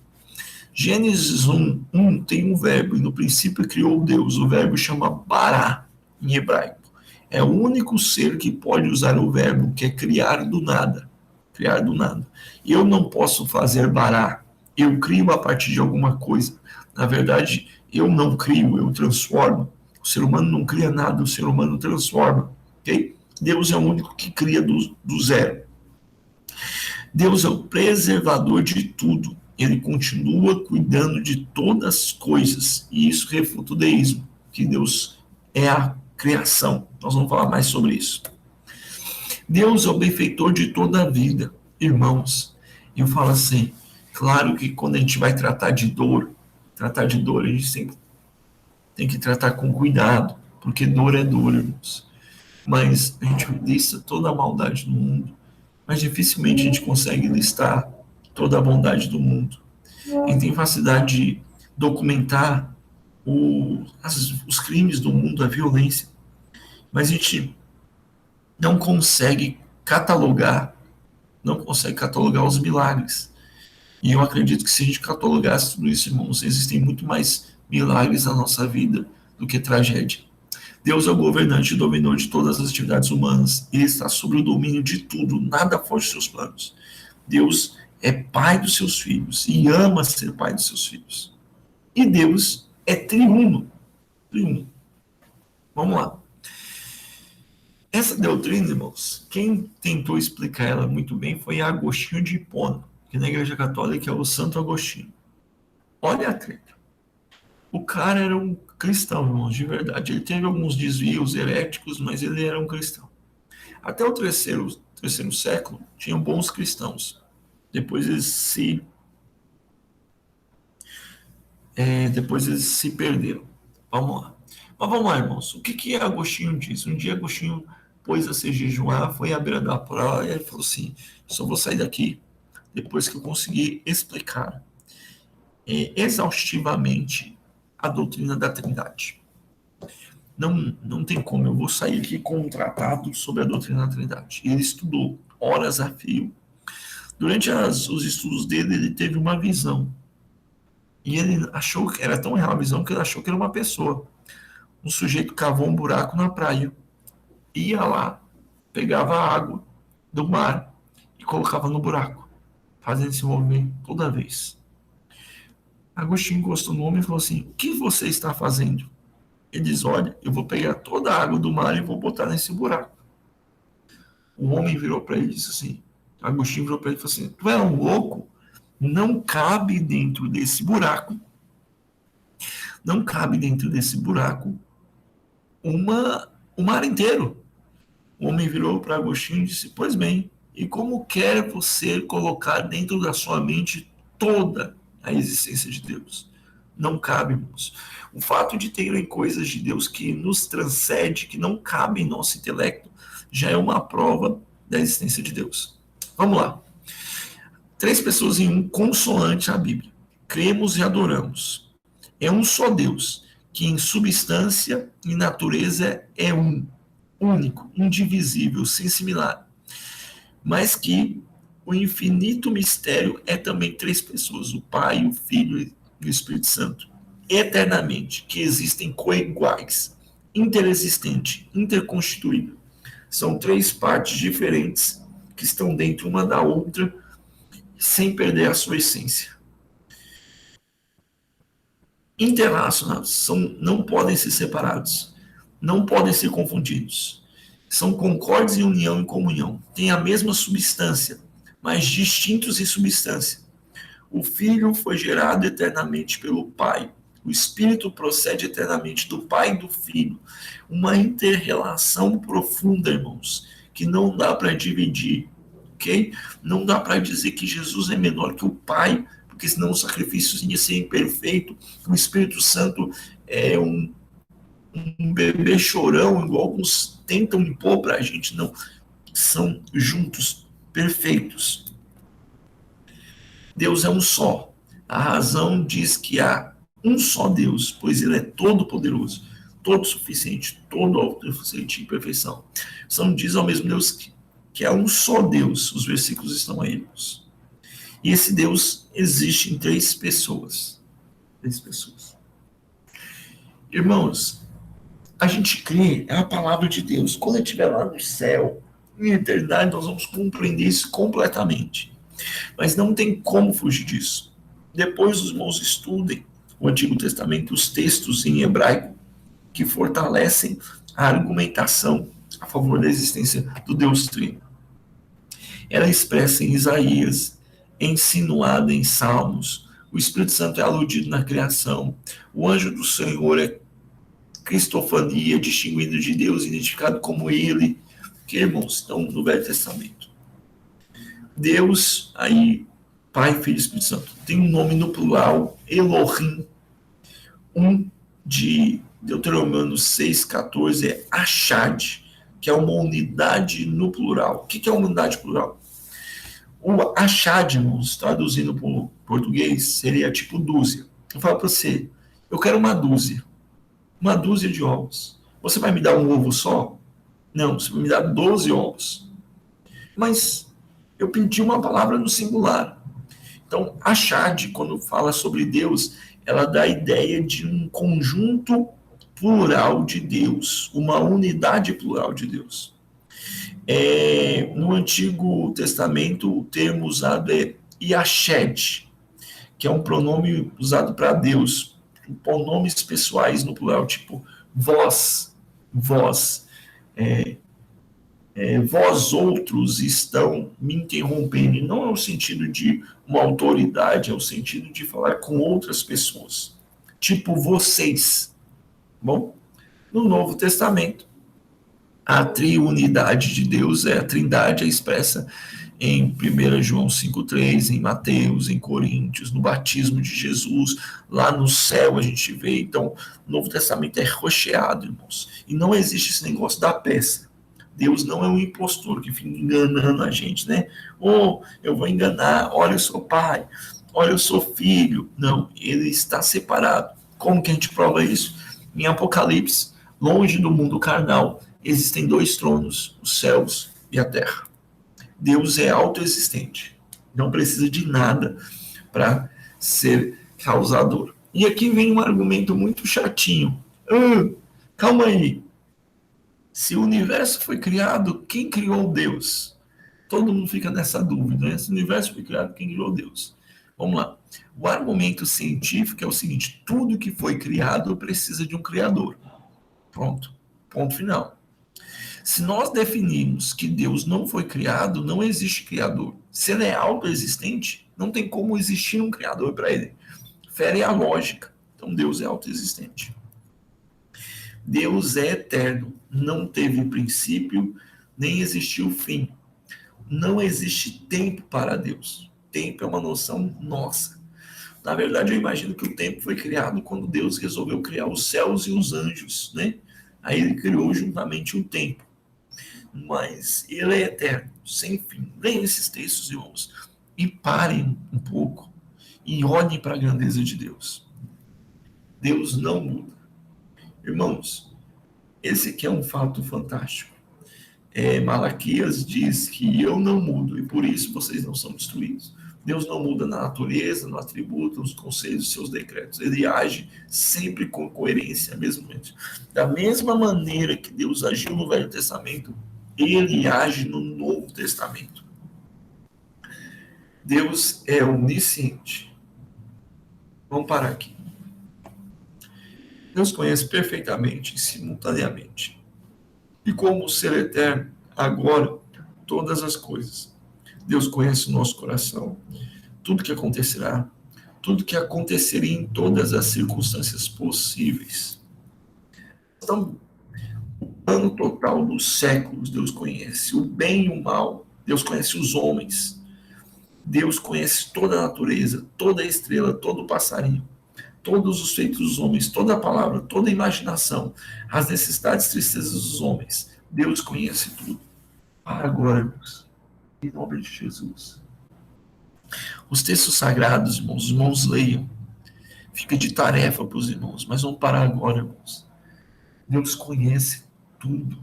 Gênesis 1 tem um verbo, e no princípio criou Deus. O verbo chama bará, em hebraico. É o único ser que pode usar o verbo, que é criar do nada. Criar do nada. Eu não posso fazer bará. Eu crio a partir de alguma coisa. Na verdade, eu não crio, eu transformo. O ser humano não cria nada, o ser humano transforma. Okay? Deus é o único que cria do zero. Deus é o preservador de tudo. Ele continua cuidando de todas as coisas. E isso refuta o deísmo, que Deus é a criação. Nós vamos falar mais sobre isso. Deus é o benfeitor de toda a vida. Irmãos, eu falo assim, claro que quando a gente vai tratar de dor, a gente sempre tem que tratar com cuidado, porque dor é dor, irmãos. Mas a gente lista toda a maldade do mundo, mas dificilmente a gente consegue listar toda a bondade do mundo. A gente tem facilidade de documentar os crimes do mundo, a violência, mas a gente não consegue catalogar os milagres. E eu acredito que se a gente catalogasse tudo isso, irmãos, existem muito mais milagres na nossa vida do que tragédia. Deus é o governante e dominador de todas as atividades humanas. Ele está sobre o domínio de tudo, nada foge dos seus planos. Deus é pai dos seus filhos e ama ser pai dos seus filhos. E Deus é triuno. Vamos lá. Essa doutrina, irmãos, quem tentou explicar ela muito bem foi Agostinho de Hipona, que na Igreja Católica é o Santo Agostinho. Olha a treta. O cara era um cristão, irmãos, de verdade. Ele teve alguns desvios heréticos, mas ele era um cristão. Até o terceiro século, tinham bons cristãos. Depois eles se perderam. Vamos lá. Mas vamos lá, irmãos. O que Agostinho disse? Um dia Agostinho pôs a se jejuar, foi à beira da praia e falou assim: só vou sair daqui depois que eu conseguir explicar exaustivamente a doutrina da Trindade. Não tem como, eu vou sair aqui com um tratado sobre a doutrina da Trindade. E ele estudou horas a fio. Durante os estudos dele, ele teve uma visão. E ele achou que era tão real a visão que ele achou que era uma pessoa. Um sujeito cavou um buraco na praia, ia lá, pegava a água do mar e colocava no buraco, fazendo esse movimento toda vez. Agostinho encostou no homem e falou assim: o que você está fazendo? Ele diz: olha, eu vou pegar toda a água do mar e vou botar nesse buraco. O homem virou para ele e disse assim: Agostinho virou para ele e falou assim: tu é um louco? Não cabe dentro desse buraco o mar inteiro. O homem virou para Agostinho e disse: pois bem, e como quer você colocar dentro da sua mente toda a existência de Deus? Não cabe, irmãos. O fato de terem coisas de Deus que nos transcende, que não cabe em nosso intelecto, já é uma prova da existência de Deus. Vamos lá. 3 pessoas em um, consoante a Bíblia. Cremos e adoramos. É um só Deus, que em substância e natureza é único, indivisível, sem similar. Mas que o infinito mistério é também 3 pessoas, o Pai, o Filho e o Espírito Santo, eternamente, que existem coiguais, interexistente, interconstituível. São 3 partes diferentes que estão dentro uma da outra, sem perder a sua essência. Interrelacionados, não podem ser separados, não podem ser confundidos. São concordes em união e comunhão, têm a mesma substância, mas distintos em substância. O Filho foi gerado eternamente pelo Pai. O Espírito procede eternamente do Pai e do Filho. Uma inter-relação profunda, irmãos, que não dá para dividir, ok? Não dá para dizer que Jesus é menor que o Pai, porque senão o sacrifício ia ser imperfeito. O Espírito Santo é um bebê chorão, igual alguns tentam impor para a gente. Não, são juntos, perfeitos. Deus é um só. A razão diz que há um só Deus, pois ele é todo poderoso, todo suficiente, todo autossuficiente em perfeição. São diz ao mesmo Deus que é um só Deus. Os versículos estão aí, irmãos. E esse Deus existe em três pessoas. Três pessoas. Irmãos, a gente crê, é a palavra de Deus. Quando eu estiver lá no céu, em eternidade, nós vamos compreender isso completamente. Mas não tem como fugir disso. Depois os irmãos estudem o Antigo Testamento, os textos em hebraico, que fortalecem a argumentação a favor da existência do Deus Trino. Ela é expressa em Isaías, é insinuada em Salmos, o Espírito Santo é aludido na criação, o anjo do Senhor é cristofania, distinguido de Deus, identificado como ele, que, irmãos, estão no Velho Testamento. Deus, aí, Pai, Filho e Espírito Santo, tem um nome no plural, Elohim. Um de Deuteronômio 6,14 é Achad, que é uma unidade no plural. O que é uma unidade plural? O Achad, irmãos, traduzindo para o português, seria tipo dúzia. Eu falo para você, eu quero uma dúzia de ovos. Você vai me dar um ovo só? Não, você vai me dar 12 ovos. Mas eu pedi uma palavra no singular. Então, Achad, quando fala sobre Deus, ela dá a ideia de um conjunto plural de Deus, uma unidade plural de Deus. No Antigo Testamento, o termo usado é Yashed, que é um pronome usado para Deus, pronomes pessoais no plural, tipo vós, vós, vós outros estão me interrompendo. Não é o sentido de uma autoridade, é o sentido de falar com outras pessoas. Tipo vocês. Bom, no Novo Testamento, a triunidade de Deus é a trindade, é expressa em 1 João 5,3, em Mateus, em Coríntios, no batismo de Jesus, lá no céu a gente vê. Então, o Novo Testamento é recheado, irmãos. E não existe esse negócio da peça. Deus não é um impostor que fica enganando a gente, né? Eu vou enganar, olha, eu sou pai, olha, eu sou filho. Não, ele está separado. Como que a gente prova isso? Em Apocalipse, longe do mundo carnal, existem dois tronos, os céus e a terra. Deus é autoexistente, não precisa de nada para ser causador. E aqui vem um argumento muito chatinho. Calma aí. Se o universo foi criado, quem criou Deus? Todo mundo fica nessa dúvida, né? Se o universo foi criado, quem criou Deus? Vamos lá. O argumento científico é o seguinte: tudo que foi criado precisa de um criador. Pronto. Ponto final. Se nós definirmos que Deus não foi criado, não existe criador. Se ele é autoexistente, não tem como existir um criador para ele. Fere a lógica. Então Deus é autoexistente. Deus é eterno, não teve princípio, nem existiu fim. Não existe tempo para Deus. Tempo é uma noção nossa. Na verdade, eu imagino que o tempo foi criado quando Deus resolveu criar os céus e os anjos, né? Aí ele criou juntamente o tempo. Mas ele é eterno, sem fim. Leiam esses textos, irmãos, e parem um pouco e olhem para a grandeza de Deus. Deus não muda. Irmãos, esse aqui é um fato fantástico. Malaquias diz que eu não mudo e por isso vocês não são destruídos. Deus não muda na natureza, no atributo, nos conselhos, seus decretos. Ele age sempre com coerência, mesmamente. Da mesma maneira que Deus agiu no Velho Testamento, ele age no Novo Testamento. Deus é onisciente. Vamos parar aqui. Deus conhece perfeitamente e simultaneamente. E como ser eterno, agora, todas as coisas. Deus conhece o nosso coração, tudo que acontecerá, tudo que aconteceria em todas as circunstâncias possíveis. Então, o plano total dos séculos, Deus conhece o bem e o mal, Deus conhece os homens, Deus conhece toda a natureza, toda a estrela, todo o passarinho, todos os feitos dos homens, toda a palavra, toda a imaginação, as necessidades e tristezas dos homens. Deus conhece tudo. Para agora, irmãos, em nome de Jesus. Os textos sagrados, irmãos, os irmãos leiam. Fica de tarefa para os irmãos, mas vamos parar agora, irmãos. Deus conhece tudo.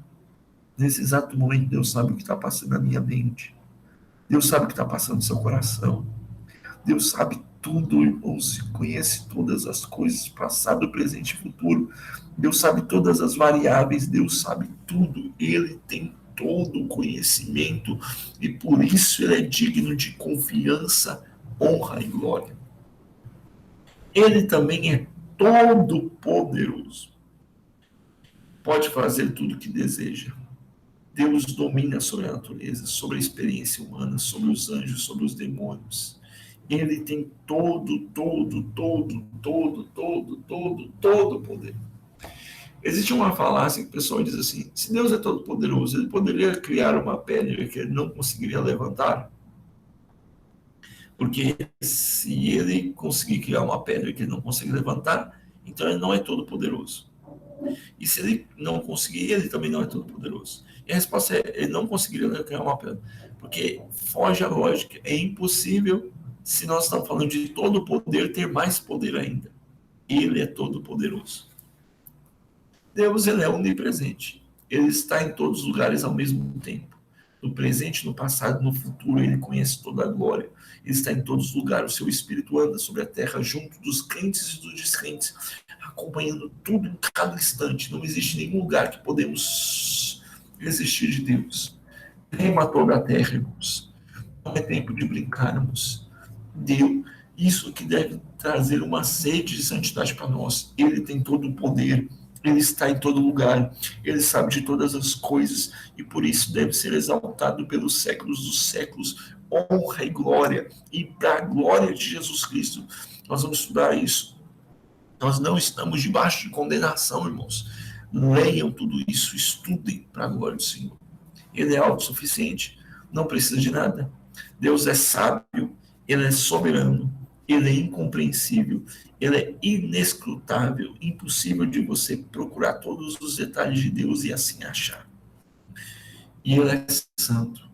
Nesse exato momento, Deus sabe o que está passando na minha mente. Deus sabe o que está passando no seu coração. Deus sabe tudo, irmãos, conhece todas as coisas, passado, presente e futuro. Deus sabe todas as variáveis, Deus sabe tudo. Ele tem todo o conhecimento e por isso ele é digno de confiança, honra e glória. Ele também é todo poderoso. Pode fazer tudo o que deseja. Deus domina sobre a natureza, sobre a experiência humana, sobre os anjos, sobre os demônios. Ele tem todo o poder. Existe uma falácia que o pessoal diz assim: se Deus é todo poderoso, ele poderia criar uma pedra que ele não conseguiria levantar? Porque se ele conseguir criar uma pedra que ele não consegue levantar, então ele não é todo poderoso. E se ele não conseguir, ele também não é todo poderoso. E a resposta é: ele não conseguiria criar uma pedra, porque foge à lógica. É impossível, se nós estamos falando de todo poder, ter mais poder ainda. Ele é todo poderoso. Deus, ele é onipresente. Ele está em todos os lugares ao mesmo tempo. No presente, no passado, no futuro, ele conhece toda a glória. Ele está em todos os lugares. O seu espírito anda sobre a terra junto dos crentes e dos descrentes, acompanhando tudo em cada instante. Não existe nenhum lugar que podemos resistir de Deus. Rema toda a terra, irmãos. Não é tempo de brincarmos. Deus, isso que deve trazer uma sede de santidade para nós. Ele tem todo o poder. Ele está em todo lugar, ele sabe de todas as coisas e por isso deve ser exaltado pelos séculos dos séculos, honra e glória, e para a glória de Jesus Cristo. Nós vamos estudar isso. Nós não estamos debaixo de condenação, irmãos. Leiam tudo isso, estudem para a glória do Senhor. Ele é autossuficiente, não precisa de nada. Deus é sábio, ele é soberano, ele é incompreensível, ele é inescrutável, impossível de você procurar todos os detalhes de Deus e assim achar. E ele é santo,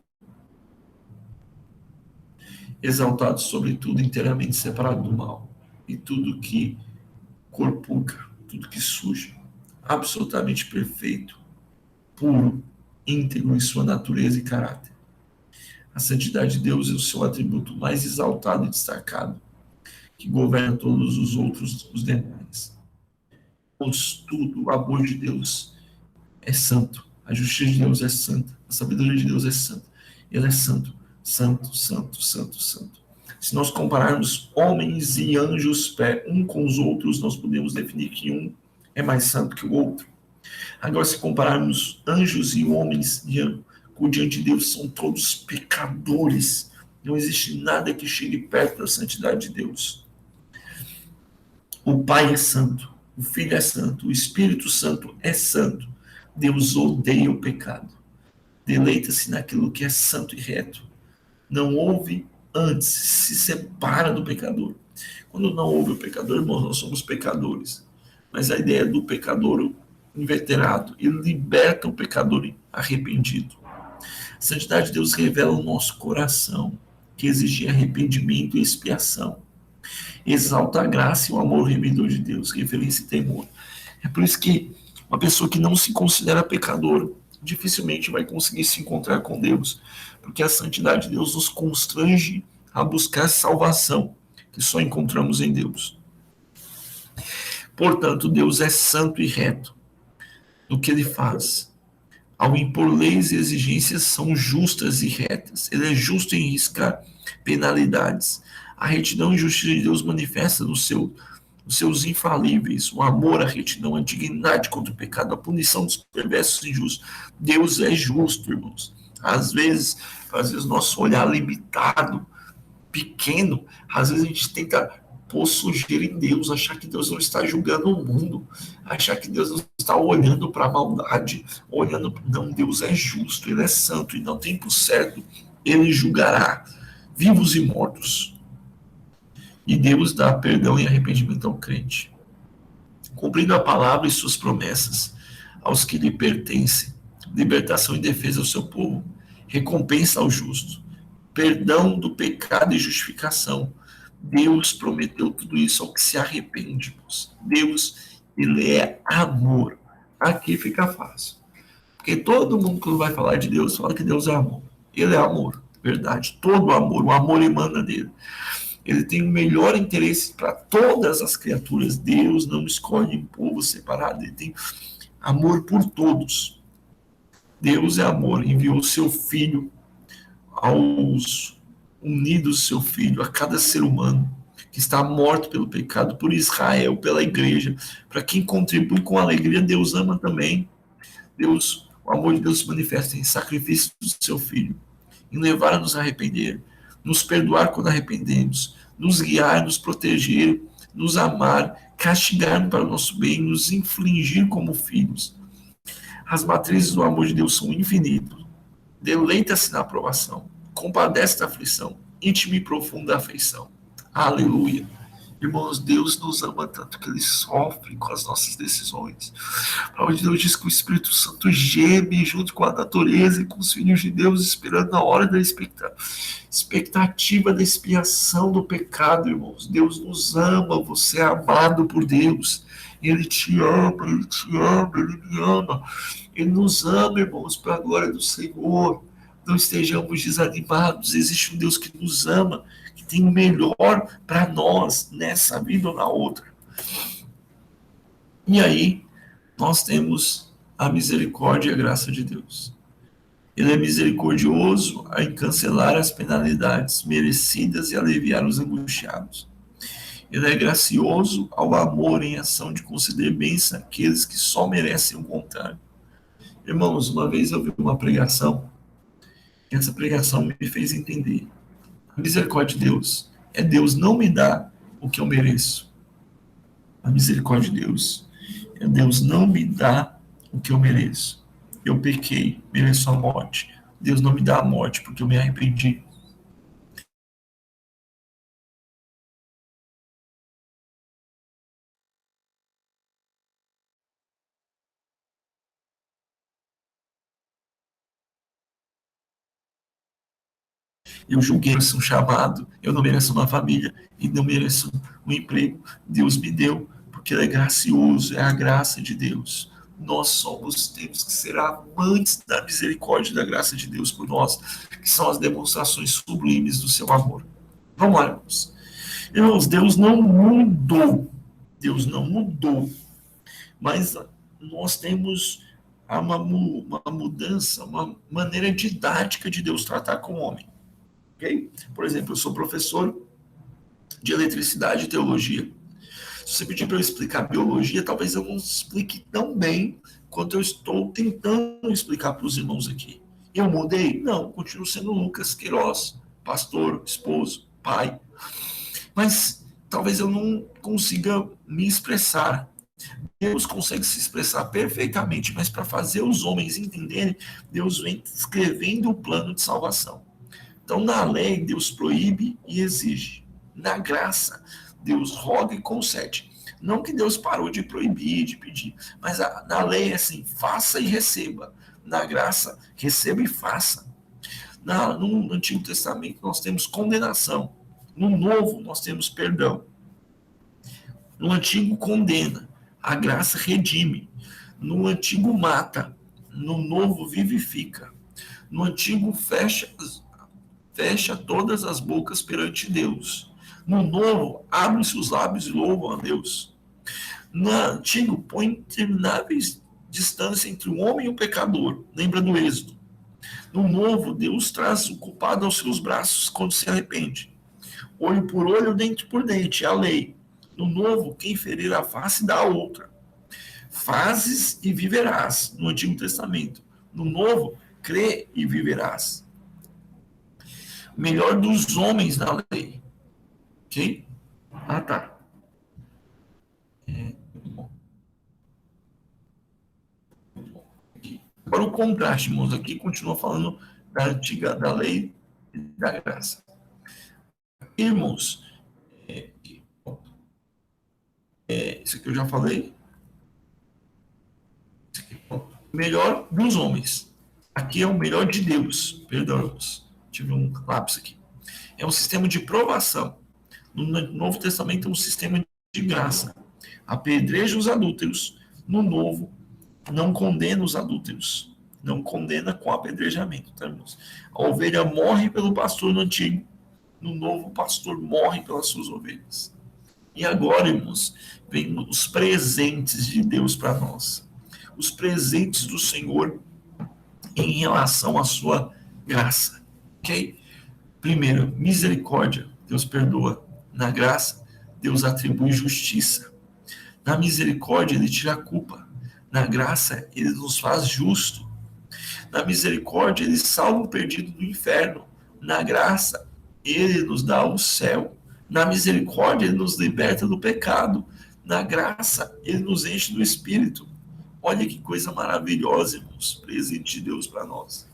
exaltado sobre tudo, inteiramente separado do mal, e tudo que corpuca, tudo que suja, absolutamente perfeito, puro, íntegro em sua natureza e caráter. A santidade de Deus é o seu atributo mais exaltado e destacado, que governa todos os outros, os demais. Tudo, o amor de Deus é santo, a justiça de Deus é santa, a sabedoria de Deus é santa, ele é santo, santo, santo, santo, santo. Se nós compararmos homens e anjos um com os outros, nós podemos definir que um é mais santo que o outro. Agora, se compararmos anjos e homens diante de Deus, são todos pecadores. Não existe nada que chegue perto da santidade de Deus. O Pai é santo, o Filho é santo, o Espírito Santo é santo. Deus odeia o pecado. Deleita-se naquilo que é santo e reto. Não ouve antes, se separa do pecador. Quando não ouve o pecador, irmãos, nós somos pecadores. Mas a ideia do pecador inveterado, ele liberta o pecador arrependido. A santidade de Deus revela o nosso coração, que exige arrependimento e expiação. Exalta a graça e o amor remidor de Deus, reverência e temor. É por isso que uma pessoa que não se considera pecador dificilmente vai conseguir se encontrar com Deus, porque a santidade de Deus nos constrange a buscar salvação, que só encontramos em Deus. Portanto, Deus é santo e reto no que ele faz. Ao impor leis e exigências são justas e retas. Ele é justo em riscar penalidades. A retidão e justiça de Deus manifesta nos seus infalíveis, o amor, a retidão, a dignidade contra o pecado, a punição dos perversos e injustos. Deus é justo, irmãos. Às vezes nosso olhar limitado, pequeno, às vezes a gente tenta pôr sujeira em Deus, achar que Deus não está julgando o mundo, achar que Deus não está olhando para a maldade, olhando. Não, Deus é justo, Ele é santo, e no tempo certo Ele julgará vivos e mortos. E Deus dá perdão e arrependimento ao crente, cumprindo a palavra e suas promessas aos que lhe pertencem, libertação e defesa ao seu povo, recompensa ao justo, perdão do pecado e justificação. Deus prometeu tudo isso ao que se arrepende. Deus, Ele é amor. Aqui fica fácil. Porque todo mundo que vai falar de Deus fala que Deus é amor. Ele é amor, verdade. Todo amor, o amor emana dele. Ele tem o melhor interesse para todas as criaturas. Deus não escolhe um povo separado. Ele tem amor por todos. Deus é amor. Enviou o seu Filho aos unidos, seu Filho, a cada ser humano que está morto pelo pecado, por Israel, pela igreja, para quem contribui com alegria. Deus ama também. Deus, o amor de Deus se manifesta em sacrifício do seu Filho, em levar a nos arrepender, nos perdoar quando arrependemos, nos guiar, nos proteger, nos amar, castigar para o nosso bem, nos infligir como filhos. As matrizes do amor de Deus são infinitas. Deleita-se na aprovação, compadece da aflição, íntima e profunda afeição. Aleluia. Irmãos, Deus nos ama tanto que Ele sofre com as nossas decisões. A palavra de Deus diz que o Espírito Santo geme junto com a natureza e com os filhos de Deus, esperando a hora da expectativa da expiação do pecado, irmãos. Deus nos ama, você é amado por Deus. Ele te ama, Ele te ama, Ele me ama. Ele nos ama, irmãos, para a glória do Senhor. Não estejamos desanimados. Existe um Deus que nos ama, que tem o melhor para nós nessa vida ou na outra. E aí, nós temos a misericórdia e a graça de Deus. Ele é misericordioso em cancelar as penalidades merecidas e aliviar os angustiados. Ele é gracioso ao amor em ação de conceder bênção àqueles que só merecem o contrário. Irmãos, uma vez eu vi uma pregação, e essa pregação me fez entender. A misericórdia de Deus é Deus não me dar o que eu mereço. A misericórdia de Deus é Deus não me dar o que eu mereço. Eu pequei, mereço a morte. Deus não me dá a morte porque eu me arrependi. Eu julguei um chamado, eu não mereço uma família e não mereço um emprego. Deus me deu, porque Ele é gracioso, é a graça de Deus. Nós temos que ser amantes da misericórdia e da graça de Deus por nós, que são as demonstrações sublimes do seu amor. Vamos lá, irmãos. Irmãos, Deus não mudou. Deus não mudou. Mas nós temos uma mudança, uma maneira didática de Deus tratar com o homem. Okay? Por exemplo, eu sou professor de eletricidade e teologia. Se você pedir para eu explicar biologia, talvez eu não explique tão bem quanto eu estou tentando explicar para os irmãos aqui. Eu mudei? Não, continuo sendo Lucas Queiroz, pastor, esposo, pai. Mas talvez eu não consiga me expressar. Deus consegue se expressar perfeitamente, mas para fazer os homens entenderem, Deus vem escrevendo o plano de salvação. Então, na lei, Deus proíbe e exige. Na graça, Deus roga e concede. Não que Deus parou de proibir, de pedir, mas na lei é assim, faça e receba. Na graça, receba e faça. No Antigo Testamento, nós temos condenação. No Novo, nós temos perdão. No Antigo, condena. A graça redime. No Antigo, mata. No Novo, vivifica. No Antigo, fecha todas as bocas perante Deus. No Novo, abre-se os lábios e louvam a Deus. No Antigo, põe intermináveis distâncias entre o homem e o pecador. Lembra do Êxodo. No Novo, Deus traz o culpado aos seus braços quando se arrepende. Olho por olho, dente por dente, é a lei. No Novo, quem ferir a face dá a outra. Fazes e viverás, no Antigo Testamento. No Novo, crê e viverás. O melhor dos homens na lei. Ok? Ah, tá. Agora o contraste, irmãos, aqui continua falando da antiga, da lei e da graça. Irmãos, isso aqui eu já falei. Melhor dos homens. Aqui é o melhor de Deus. Perdão, irmãos. Tive um lapso aqui. É um sistema de provação. No Novo Testamento é um sistema de graça. Apedreja os adúlteros. No Novo, não condena os adúlteros. Não condena com apedrejamento, tá, irmãos? A ovelha morre pelo pastor no Antigo. No Novo, o pastor morre pelas suas ovelhas. E agora, irmãos, vem os presentes de Deus para nós. Os presentes do Senhor em relação à sua graça. Ok? Primeiro, misericórdia. Deus perdoa. Na graça, Deus atribui justiça. Na misericórdia, Ele tira a culpa. Na graça, Ele nos faz justo. Na misericórdia, Ele salva o perdido do inferno. Na graça, Ele nos dá o céu. Na misericórdia, Ele nos liberta do pecado. Na graça, Ele nos enche do Espírito. Olha que coisa maravilhosa, irmãos. Presente de Deus para nós.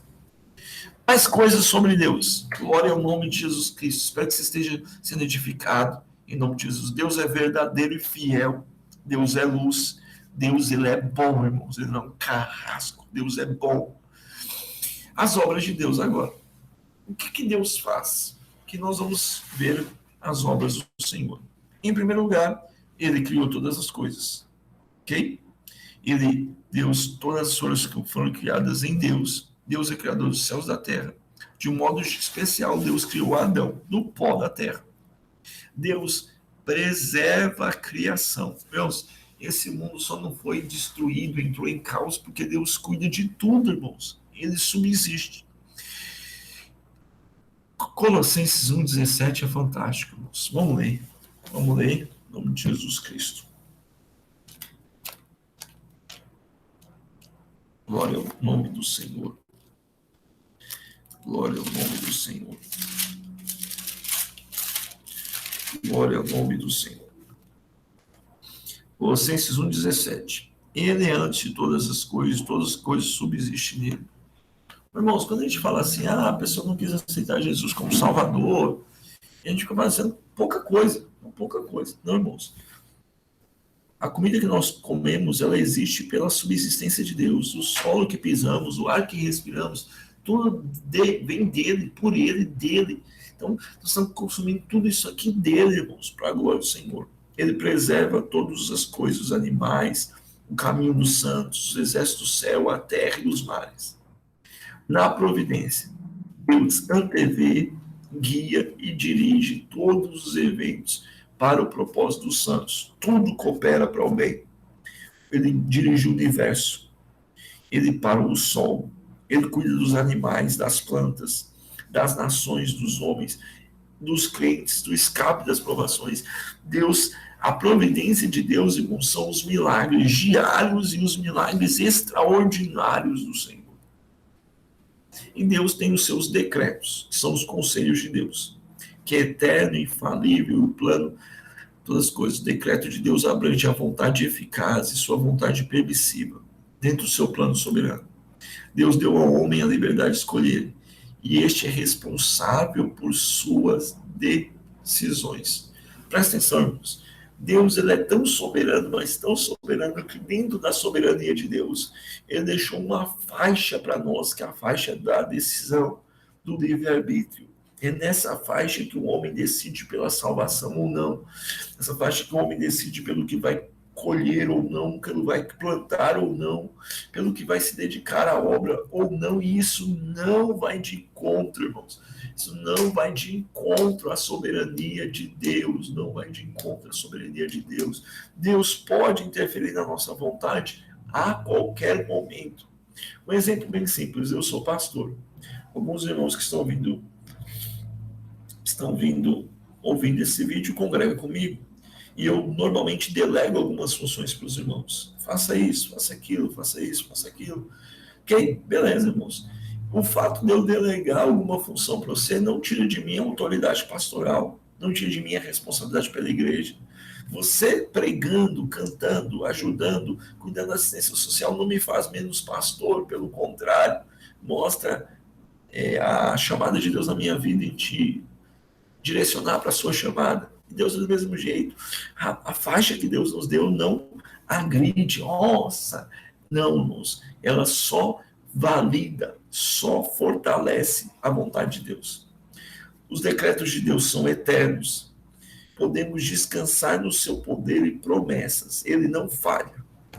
Mais coisas sobre Deus. Glória ao nome de Jesus Cristo. Espero que você esteja sendo edificado em nome de Jesus. Deus é verdadeiro e fiel. Deus é luz. Deus, Ele é bom, irmãos. Ele não é um carrasco. Deus é bom. As obras de Deus agora. O que Deus faz? Que nós vamos ver as obras do Senhor. Em primeiro lugar, Ele criou todas as coisas. Ok? Deus, todas as coisas que foram criadas em Deus. Deus é criador dos céus e da terra. De um modo especial, Deus criou Adão do pó da terra. Deus preserva a criação. Meus, esse mundo só não foi destruído, entrou em caos, porque Deus cuida de tudo, irmãos. Ele subsiste. Colossenses 1,17 é fantástico, irmãos. Vamos ler. Vamos ler em nome de Jesus Cristo. Glória ao nome do Senhor. Glória ao nome do Senhor. Glória ao nome do Senhor. Colossenses 1,17. Ele é antes de todas as coisas subsistem nele. Irmãos, quando a gente fala assim, a pessoa não quis aceitar Jesus como Salvador, a gente fica fazendo pouca coisa. Não, irmãos. A comida que nós comemos, ela existe pela subsistência de Deus. O solo que pisamos, o ar que respiramos, tudo vem dele, por ele, dele. Então, nós estamos consumindo tudo isso aqui dele, irmãos, para a glória do Senhor. Ele preserva todas as coisas, os animais, o caminho dos santos, os exércitos do céu, a terra e os mares. Na providência, Deus antevê, guia e dirige todos os eventos para o propósito dos santos. Tudo coopera para o bem. Ele dirige o universo. Ele para o sol. Ele cuida dos animais, das plantas, das nações, dos homens, dos crentes, do escape das provações. Deus, a providência de Deus, irmãos, são os milagres diários e os milagres extraordinários do Senhor. E Deus tem os seus decretos, que são os conselhos de Deus, que é eterno, infalível, o plano, todas as coisas. O decreto de Deus abrange a vontade eficaz e sua vontade permissiva, dentro do seu plano soberano. Deus deu ao homem a liberdade de escolher, e este é responsável por suas decisões. Presta atenção, irmãos. Deus, ele é tão soberano, mas tão soberano, que dentro da soberania de Deus, ele deixou uma faixa para nós, que é a faixa da decisão, do livre-arbítrio. É nessa faixa que o homem decide pela salvação ou não. Essa faixa que o homem decide pelo que vai colher ou não, pelo que vai plantar ou não, pelo que vai se dedicar à obra ou não. E isso não vai de encontro, irmãos. Isso não vai de encontro à soberania de Deus. Não vai de encontro à soberania de Deus. Deus pode interferir na nossa vontade a qualquer momento. Um exemplo bem simples. Eu sou pastor. Alguns irmãos que estão ouvindo esse vídeo congregam comigo. E eu normalmente delego algumas funções para os irmãos. Faça isso, faça aquilo, faça isso, faça aquilo. Ok? Beleza, irmãos. O fato de eu delegar alguma função para você não tira de mim a autoridade pastoral, não tira de mim a responsabilidade pela igreja. Você pregando, cantando, ajudando, cuidando da assistência social não me faz menos pastor, pelo contrário, mostra a chamada de Deus na minha vida em te direcionar para a sua chamada. E Deus, do mesmo jeito, a faixa que Deus nos deu não agride, nossa, não, irmãos, ela só valida, só fortalece a vontade de Deus. Os decretos de Deus são eternos. Podemos descansar no seu poder e promessas. Ele não falha.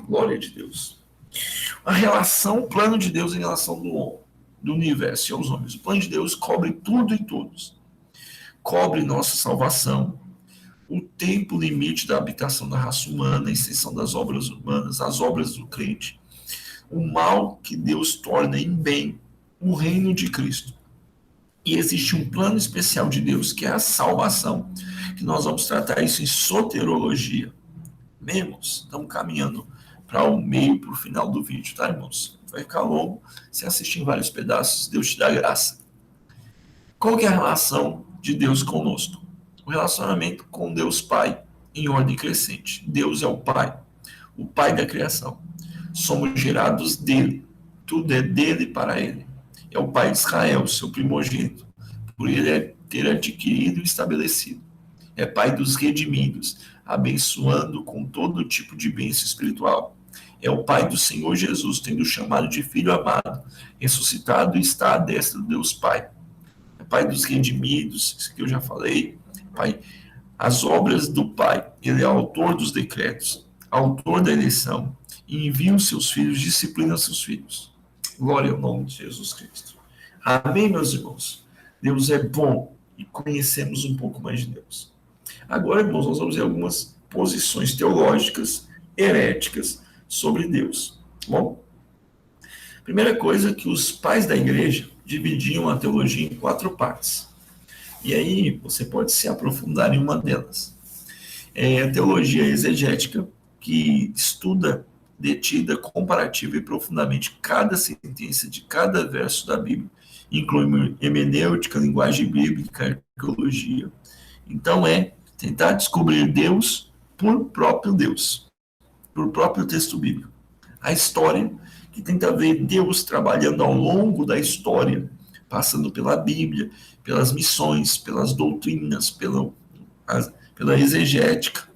Glória de Deus. A relação, o plano de Deus em relação do universo e aos homens. O plano de Deus cobre tudo e todos. Cobre nossa salvação, o tempo limite da habitação da raça humana, a extensão das obras humanas, as obras do crente, o mal que Deus torna em bem, o reino de Cristo. E existe um plano especial de Deus, que é a salvação, que nós vamos tratar isso em soterologia. Irmãos, estamos caminhando para o meio, para o final do vídeo, tá, irmãos? Vai ficar longo, se assistir em vários pedaços, Deus te dá graça. Qual que é a relação de Deus conosco? O relacionamento com Deus Pai, em ordem crescente. Deus é o Pai da criação. Somos gerados dele, tudo é dele para ele. É o Pai de Israel, seu primogênito, por ele ter adquirido e estabelecido. É Pai dos redimidos, abençoando com todo tipo de bênção espiritual. É o Pai do Senhor Jesus, tendo chamado de Filho amado, ressuscitado e está à destra do Deus Pai. É Pai dos redimidos, isso que eu já falei. Pai, as obras do Pai, ele é autor dos decretos, autor da eleição, e envia os seus filhos, disciplina os seus filhos. Glória ao nome de Jesus Cristo. Amém, meus irmãos? Deus é bom e conhecemos um pouco mais de Deus. Agora, irmãos, nós vamos ver algumas posições teológicas, heréticas, sobre Deus. Bom, primeira coisa que os pais da igreja dividiam a teologia em 4 partes. E aí você pode se aprofundar em uma delas. É a teologia exegética, que estuda detida, comparativa e profundamente cada sentença de cada verso da Bíblia. Inclui hermenêutica, linguagem bíblica, arqueologia. Então é tentar descobrir Deus por próprio Deus, por próprio texto bíblico. A história, que tenta ver Deus trabalhando ao longo da história, passando pela Bíblia, pelas missões, pelas doutrinas, pela exegética.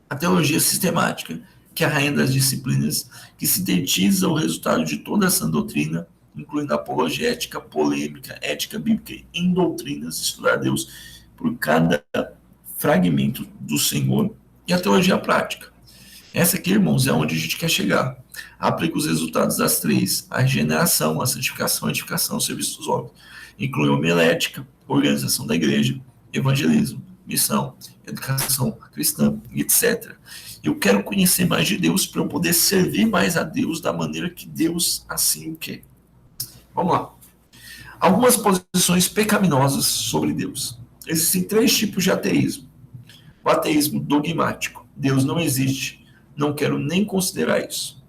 A teologia sistemática, que é a rainha das disciplinas, que sintetiza o resultado de toda essa doutrina, incluindo apologética, polêmica, ética bíblica em doutrinas, estudar Deus por cada fragmento do Senhor. E a teologia prática. Essa aqui, irmãos, é onde a gente quer chegar. Aplica os resultados das 3, a regeneração, a santificação, a edificação, o serviço dos homens. Inclui homilética, organização da igreja, evangelismo, missão, educação cristã, etc. Eu quero conhecer mais de Deus para eu poder servir mais a Deus da maneira que Deus assim o quer. Vamos lá. Algumas posições pecaminosas sobre Deus. Existem 3 tipos de ateísmo. O ateísmo dogmático. Deus não existe. Não quero nem considerar isso.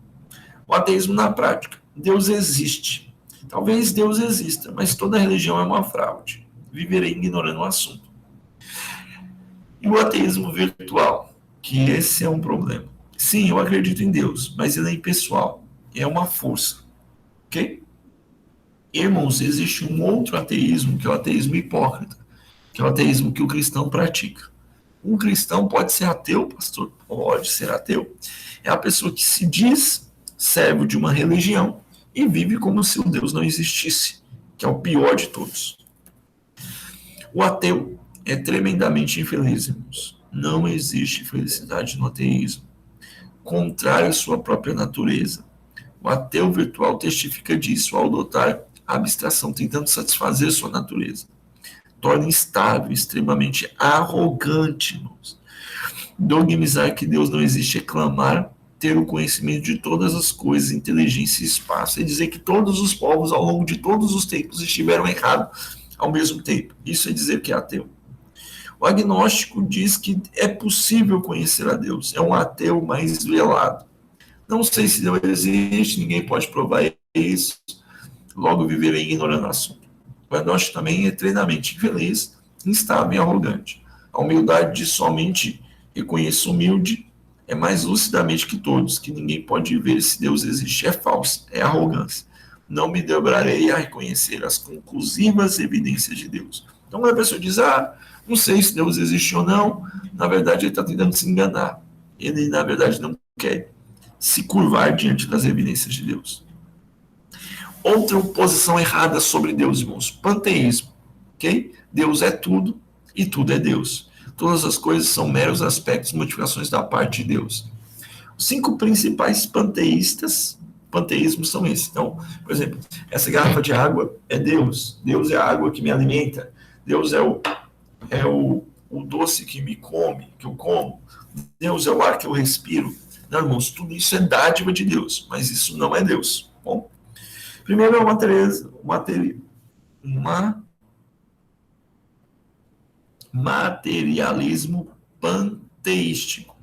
O ateísmo na prática. Deus existe. Talvez Deus exista, mas toda religião é uma fraude. Viverei ignorando o assunto. E o ateísmo virtual, que esse é um problema. Sim, eu acredito em Deus, mas ele é impessoal. É uma força. Ok? Irmãos, existe um outro ateísmo, que é o ateísmo hipócrita, que é o ateísmo que o cristão pratica. Um cristão pode ser ateu, pastor? Pode ser ateu. É a pessoa que se diz servo de uma religião e vive como se o Deus não existisse, que é o pior de todos. O ateu é tremendamente infeliz, irmãos. Não existe felicidade no ateísmo. Contrário à sua própria natureza. O ateu virtual testifica disso ao adotar a abstração, tentando satisfazer sua natureza. Torna instável, extremamente arrogante, irmãos. Dogmatizar que Deus não existe é clamar ter o conhecimento de todas as coisas, inteligência e espaço, e dizer que todos os povos ao longo de todos os tempos estiveram errados ao mesmo tempo. Isso é dizer que é ateu. O agnóstico diz que é possível conhecer a Deus. É um ateu mais velado. Não sei se Deus existe, ninguém pode provar isso. logo viverei ignorando o assunto. O Enoch também é tremendamente infeliz, instável e arrogante. A humildade de somente reconheço humilde é mais lucidamente que todos, que ninguém pode ver se Deus existe. É falso, é arrogância. Não me dobrarei a reconhecer as conclusivas evidências de Deus. Então, quando a pessoa diz, não sei se Deus existe ou não, na verdade ele está tentando se enganar. Ele, na verdade, não quer se curvar diante das evidências de Deus. Outra posição errada sobre Deus, irmãos, panteísmo. Ok? Deus é tudo e tudo é Deus. Todas as coisas são meros aspectos, modificações da parte de Deus. Os 5 principais panteísmos são esses. Então, por exemplo, essa garrafa de água é Deus. Deus é a água que me alimenta. Deus é o doce que me come, que eu como. Deus é o ar que eu respiro. Não, irmãos, tudo isso é dádiva de Deus, mas isso não é Deus. Bom, primeiro é materialismo panteístico.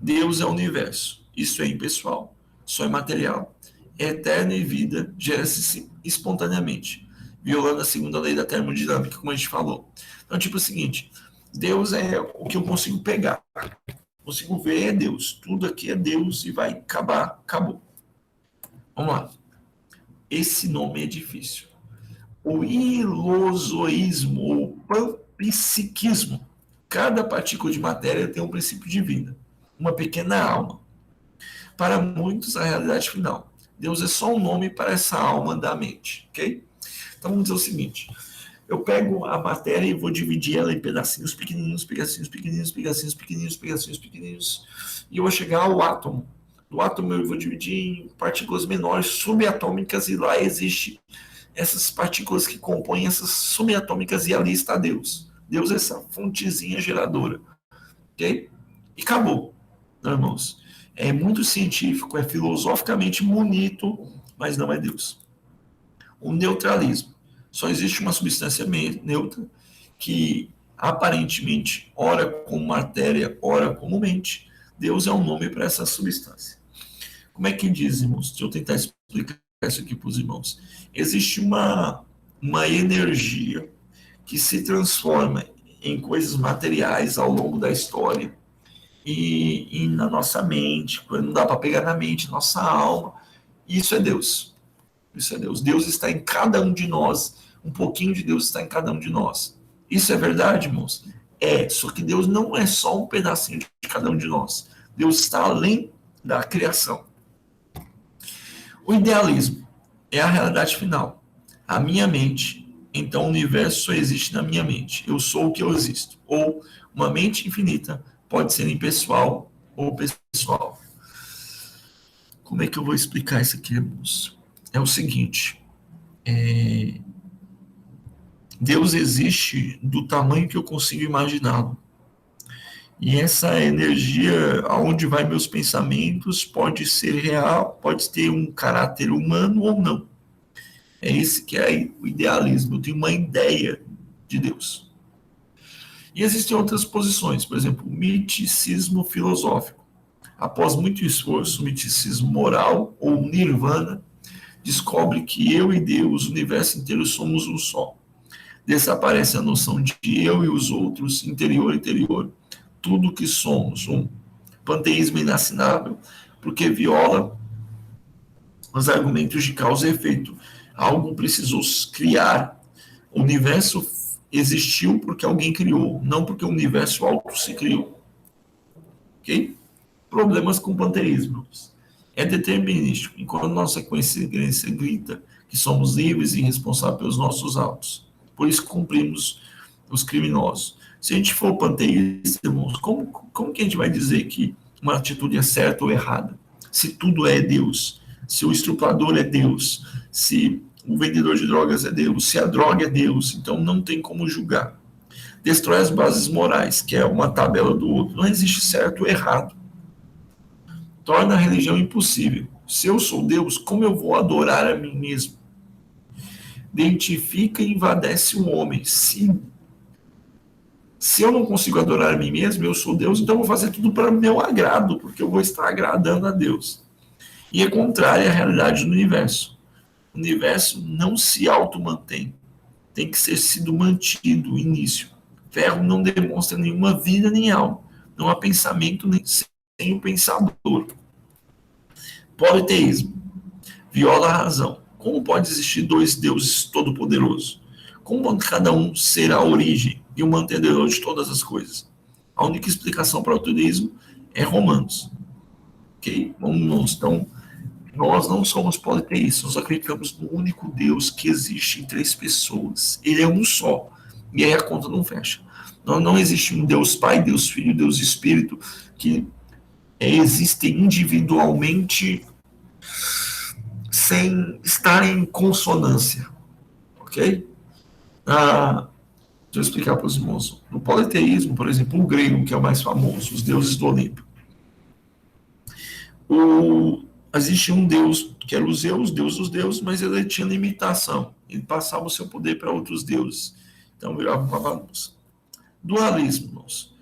Deus é o universo. Isso é impessoal. Só é material. É eterno e vida gera-se espontaneamente, violando a segunda lei da termodinâmica, como a gente falou. Então, tipo o seguinte, Deus é o que eu consigo pegar. Consigo ver é Deus. Tudo aqui é Deus e vai acabar. Acabou. Vamos lá. Esse nome é difícil. O ilosoísmo, ou panpsiquismo. Cada partícula de matéria tem um princípio de vida, uma pequena alma. Para muitos, a realidade final. Deus é só um nome para essa alma da mente, ok? Então vamos dizer o seguinte, eu pego a matéria e vou dividir ela em pedacinhos pequenininhos, e eu vou chegar ao átomo. Do átomo eu vou dividir em partículas menores, subatômicas, e lá existe essas partículas que compõem essas subatômicas, e ali está Deus. Deus é essa fontezinha geradora, ok? E acabou, não, irmãos? É muito científico, é filosoficamente bonito, mas não é Deus. O neutralismo. Só existe uma substância neutra que aparentemente ora como matéria, ora como mente. Deus é um nome para essa substância. Como é que diz, irmãos? Deixa eu tentar explicar isso aqui para os irmãos. Existe uma energia que se transforma em coisas materiais ao longo da história e na nossa mente, quando não dá para pegar na mente, nossa alma. Isso é Deus. Isso é Deus. Deus está em cada um de nós. Um pouquinho de Deus está em cada um de nós. Isso é verdade, irmãos? É, só que Deus não é só um pedacinho de cada um de nós. Deus está além da criação. O idealismo é a realidade final. A minha mente, então o universo só existe na minha mente. Eu sou o que eu existo. Ou uma mente infinita pode ser impessoal ou pessoal. Como é que eu vou explicar isso aqui, irmãos? É o seguinte, Deus existe do tamanho que eu consigo imaginá-lo. E essa energia, aonde vai meus pensamentos, pode ser real, pode ter um caráter humano ou não. É esse que é o idealismo. Eu tenho uma ideia de Deus. E existem outras posições, por exemplo, o miticismo filosófico. Após muito esforço, o miticismo moral, ou nirvana, descobre que eu e Deus, o universo inteiro, somos um só. Desaparece a noção de eu e os outros, interior, tudo que somos, um panteísmo inassinável, porque viola os argumentos de causa e efeito. Algo precisou criar, o universo existiu porque alguém criou, não porque o universo auto se criou. Ok? Problemas com o panteísmo. É determinístico, enquanto nossa consciência grita que somos livres e responsáveis pelos nossos atos. Por isso cumprimos os criminosos. Se a gente for panteísta, irmãos, como que a gente vai dizer que uma atitude é certa ou errada? Se tudo é Deus, se o estuprador é Deus, se o vendedor de drogas é Deus, se a droga é Deus, então não tem como julgar. Destrói as bases morais, que é uma tabela do outro. Não existe certo ou errado. Torna a religião impossível. Se eu sou Deus, como eu vou adorar a mim mesmo? Identifica e invadece o homem. Se eu não consigo adorar a mim mesmo, eu sou Deus, então eu vou fazer tudo para meu agrado, porque eu vou estar agradando a Deus. E é contrária à realidade do universo. O universo não se auto-mantém. Tem que ser sido mantido o início. Ferro não demonstra nenhuma vida nem alma. Não há pensamento nem sem o pensador. Politeísmo. Viola a razão. Como pode existir dois deuses todo-poderosos? Como cada um será a origem e o mantenedor de todas as coisas? A única explicação para o teísmo é Romanos. Ok? Então, nós não somos politeístas, nós acreditamos no único Deus que existe em três pessoas. Ele é um só. E aí a conta não fecha. Não existe um Deus Pai, Deus Filho, Deus Espírito, que existem individualmente sem estar em consonância. Ok? Deixa eu explicar para os irmãos. No politeísmo, por exemplo, o grego, que é o mais famoso, os deuses do Olimpo. Existia um deus, que era o Zeus, deus dos deuses, mas ele tinha limitação. Ele passava o seu poder para outros deuses. Então virava uma bagunça. Dualismo, irmãos.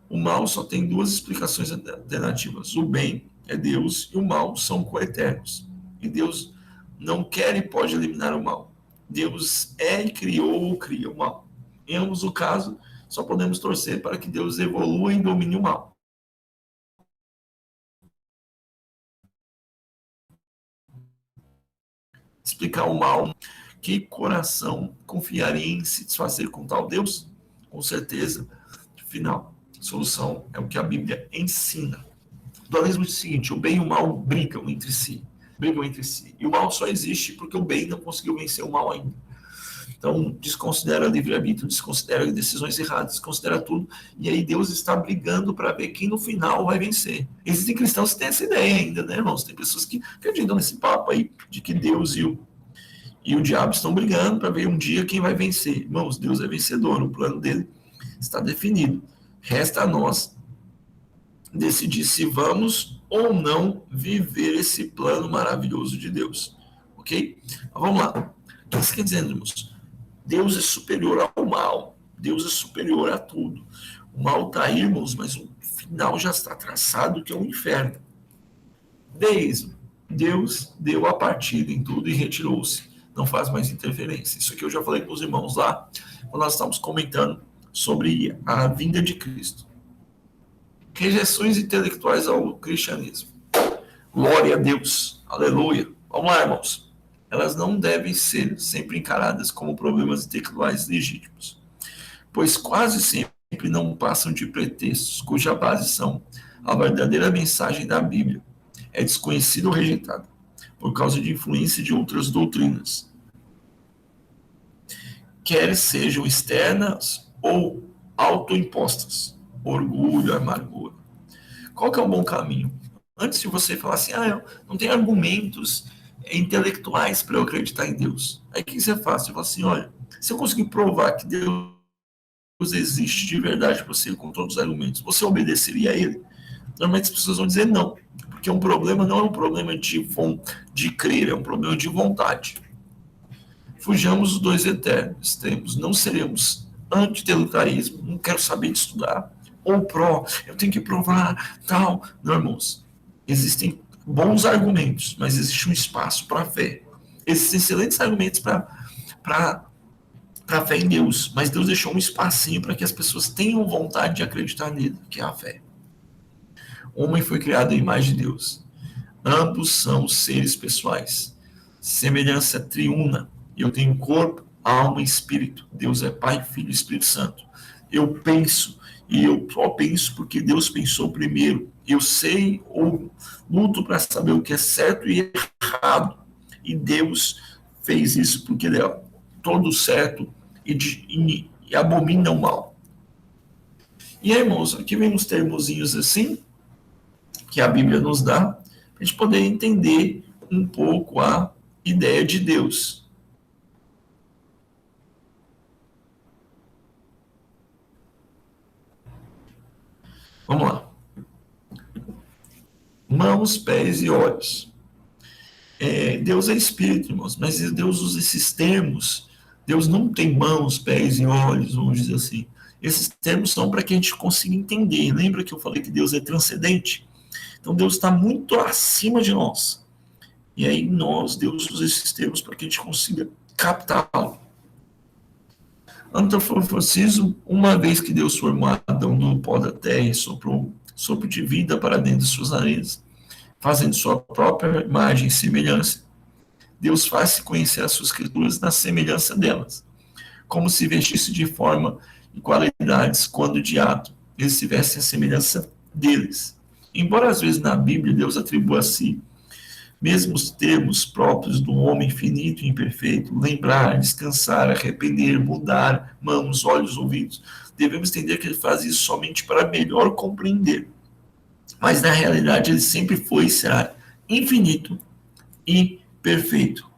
O mal só tem duas explicações alternativas. O bem é Deus e o mal são coeternos. E Deus não quer e pode eliminar o mal. Deus é e criou ou cria o mal. Em ambos os casos, só podemos torcer para que Deus evolua e domine o mal. Explicar o mal, que coração confiaria em se desfazer com tal Deus? Com certeza, final, a solução é o que a Bíblia ensina. O dualismo é o seguinte: o bem e o mal brigam entre si. E o mal só existe porque o bem não conseguiu vencer o mal ainda. Então, desconsidera livre-arbítrio, desconsidera decisões erradas, desconsidera tudo, e aí Deus está brigando para ver quem no final vai vencer. Existem cristãos que têm essa ideia ainda, né, irmãos? Tem pessoas que acreditam nesse papo aí, de que Deus e o diabo estão brigando para ver um dia quem vai vencer. Irmãos, Deus é vencedor, o plano dele está definido. Resta a nós decidir se vamos ou não viver esse plano maravilhoso de Deus. Ok? Mas vamos lá. O que isso quer dizer, irmãos? Deus é superior ao mal. Deus é superior a tudo. O mal está aí, irmãos, mas o final já está traçado, que é o inferno. Deísmo. Deus deu a partida em tudo e retirou-se. Não faz mais interferência. Isso aqui eu já falei com os irmãos lá, quando nós estávamos comentando sobre a vinda de Cristo. Rejeições intelectuais ao cristianismo. Glória a Deus. Aleluia. Vamos lá, irmãos. Elas não devem ser sempre encaradas como problemas intelectuais legítimos, pois quase sempre não passam de pretextos cuja base são a verdadeira mensagem da Bíblia. É desconhecida ou rejeitada por causa de influência de outras doutrinas, quer sejam externas ou autoimpostas, orgulho, amargura. Qual que é o bom caminho? Antes de você falar assim, eu não tenho argumentos intelectuais para eu acreditar em Deus. Aí o que você faz? Você fala assim, olha, se eu conseguir provar que Deus existe de verdade para você, com todos os argumentos, você obedeceria a ele? Normalmente as pessoas vão dizer não, porque um problema não é um problema de crer, é um problema de vontade. Fujamos dos dois extremos, não seremos antitelectarismo, não quero saber de estudar, ou pró, eu tenho que provar, tal. Não, irmãos, existem bons argumentos, mas existe um espaço para a fé. Existem excelentes argumentos para a fé em Deus, mas Deus deixou um espacinho para que as pessoas tenham vontade de acreditar nele, que é a fé. O homem foi criado à imagem de Deus. Ambos são seres pessoais. Semelhança triuna. Eu tenho corpo, alma e espírito. Deus é Pai, Filho e Espírito Santo. Eu penso, e eu só penso porque Deus pensou primeiro. Eu sei ou luto para saber o que é certo e errado. E Deus fez isso porque Ele é todo certo e abomina o mal. E aí, irmãos, aqui vem uns termozinhos assim, que a Bíblia nos dá, para a gente poder entender um pouco a ideia de Deus. Vamos lá. Mãos, pés e olhos. Deus é espírito, irmãos, mas Deus usa esses termos. Deus não tem mãos, pés e olhos, vamos dizer assim. Esses termos são para que a gente consiga entender. Lembra que eu falei que Deus é transcendente? Então Deus está muito acima de nós. E aí Deus usa esses termos para que a gente consiga captá-lo. Antropomorfismo, uma vez que Deus formou Adão no pó da terra e soprou sopro de vida para dentro de suas narinas, fazendo sua própria imagem e semelhança, Deus faz-se conhecer as suas criaturas na semelhança delas, como se vestisse de forma e qualidades quando de ato eles tivessem a semelhança deles. Embora às vezes na Bíblia Deus atribua a si mesmo os termos próprios do homem finito e imperfeito, lembrar, descansar, arrepender, mudar, mãos, olhos, ouvidos, devemos entender que ele faz isso somente para melhor compreender. Mas na realidade ele sempre foi e será infinito e perfeito.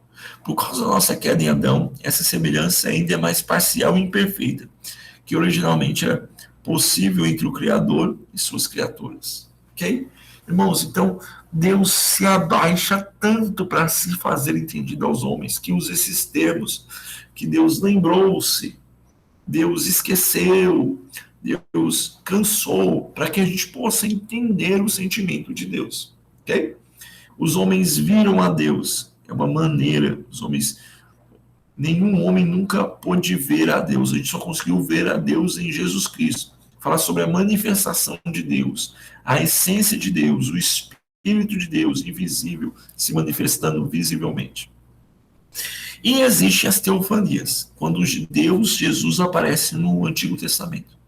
Por causa da nossa queda em Adão, essa semelhança ainda é mais parcial e imperfeita, que originalmente era possível entre o Criador e suas criaturas. Ok? Irmãos, então Deus se abaixa tanto para se fazer entendido aos homens, que usa esses termos, que Deus lembrou-se, Deus esqueceu, Deus cansou, para que a gente possa entender o sentimento de Deus. Ok? Os homens viram a Deus, é uma maneira, nenhum homem nunca pôde ver a Deus, a gente só conseguiu ver a Deus em Jesus Cristo. Fala sobre a manifestação de Deus, a essência de Deus, o Espírito de Deus invisível se manifestando visivelmente. E existem as teofanias, quando Deus, Jesus, aparece no Antigo Testamento.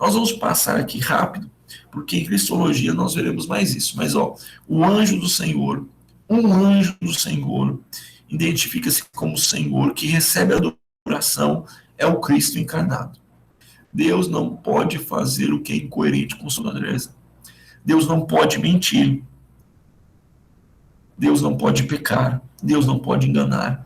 Nós vamos passar aqui rápido, porque em Cristologia nós veremos mais isso. Mas, o anjo do Senhor, um anjo do Senhor, identifica-se como o Senhor que recebe a adoração, é o Cristo encarnado. Deus não pode fazer o que é incoerente com sua natureza. Deus não pode mentir. Deus não pode pecar. Deus não pode enganar.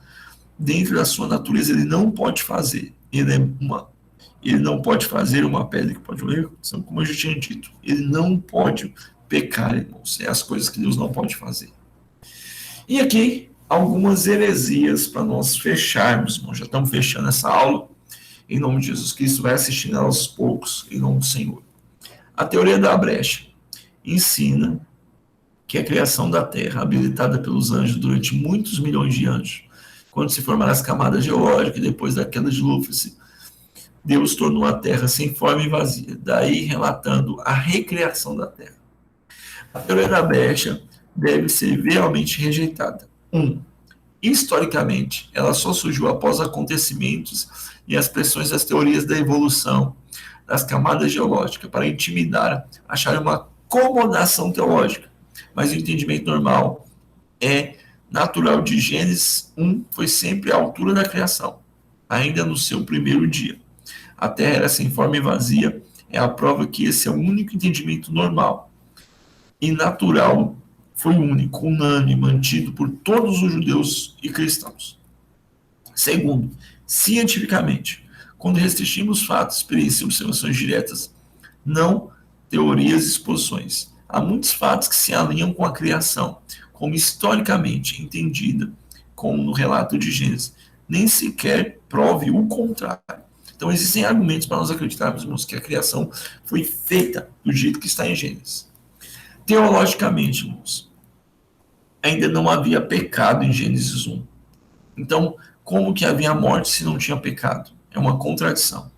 Dentro da sua natureza, ele não pode fazer. Ele não pode fazer uma pedra que pode ler, como eu já tinha dito. Ele não pode pecar, irmãos. É as coisas que Deus não pode fazer. E aqui, algumas heresias para nós fecharmos, irmãos. Já estamos fechando essa aula. Em nome de Jesus Cristo, vai assistindo aos poucos, em nome do Senhor. A teoria da brecha ensina que a criação da Terra, habilitada pelos anjos durante muitos milhões de anos, quando se formaram as camadas geológicas, depois da queda de Lúcifer, Deus tornou a Terra sem forma e vazia, daí relatando a recriação da Terra. A teoria da brecha deve ser realmente rejeitada. Historicamente, ela só surgiu após acontecimentos e as pressões das teorias da evolução das camadas geológicas para intimidar, achar uma acomodação teológica. Mas o entendimento normal natural de Gênesis 1 foi sempre a altura da criação, ainda no seu primeiro dia. A Terra era sem forma e vazia, é a prova que esse é o único entendimento normal e natural, foi único, unânime, mantido por todos os judeus e cristãos. Segundo, cientificamente, quando restringimos fatos, experiências e observações diretas, não teorias e exposições. Há muitos fatos que se alinham com a criação, como historicamente entendida, como no relato de Gênesis, nem sequer prove o contrário. Então existem argumentos para nós acreditarmos, irmãos, que a criação foi feita do jeito que está em Gênesis. Teologicamente, irmãos, ainda não havia pecado em Gênesis 1. Então, como que havia morte se não tinha pecado? É uma contradição.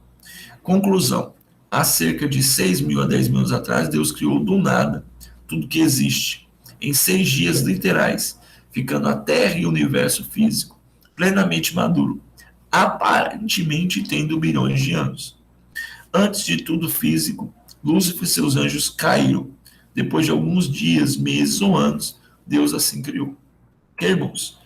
Conclusão. Há cerca de 6.000 a 10.000 anos atrás, Deus criou do nada tudo que existe, em 6 dias literais, ficando a Terra e o universo físico plenamente maduro, aparentemente tendo bilhões de anos. Antes de tudo físico, Lúcifer e seus anjos caíram. Depois de alguns dias, meses ou anos, Deus assim criou. Irmãos,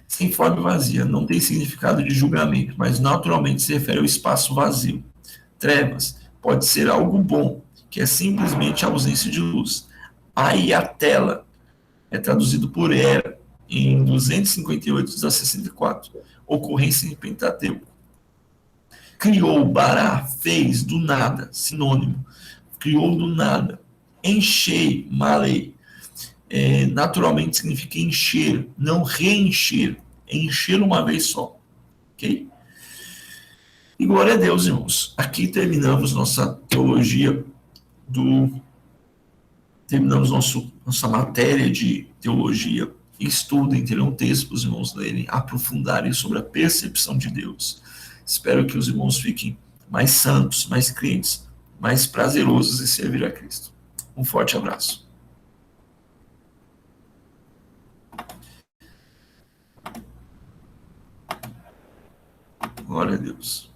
sem forma vazia, não tem significado de julgamento, mas naturalmente se refere ao espaço vazio. Trevas pode ser algo bom, que é simplesmente a ausência de luz. Aí a tela é traduzido por era, em 258 a 64, ocorrência em Pentateuco. Criou, bará, fez, do nada, sinônimo. Criou do nada. Enchei, malei. Naturalmente significa encher, não reencher. Encher uma vez só. Ok? E glória a Deus, irmãos. Aqui terminamos nossa teologia do terminamos nossa matéria de teologia. Estudem, terão texto para os irmãos lerem, aprofundarem sobre a percepção de Deus. Espero que os irmãos fiquem mais santos, mais crentes, mais prazerosos em servir a Cristo. Um forte abraço. Glória a Deus.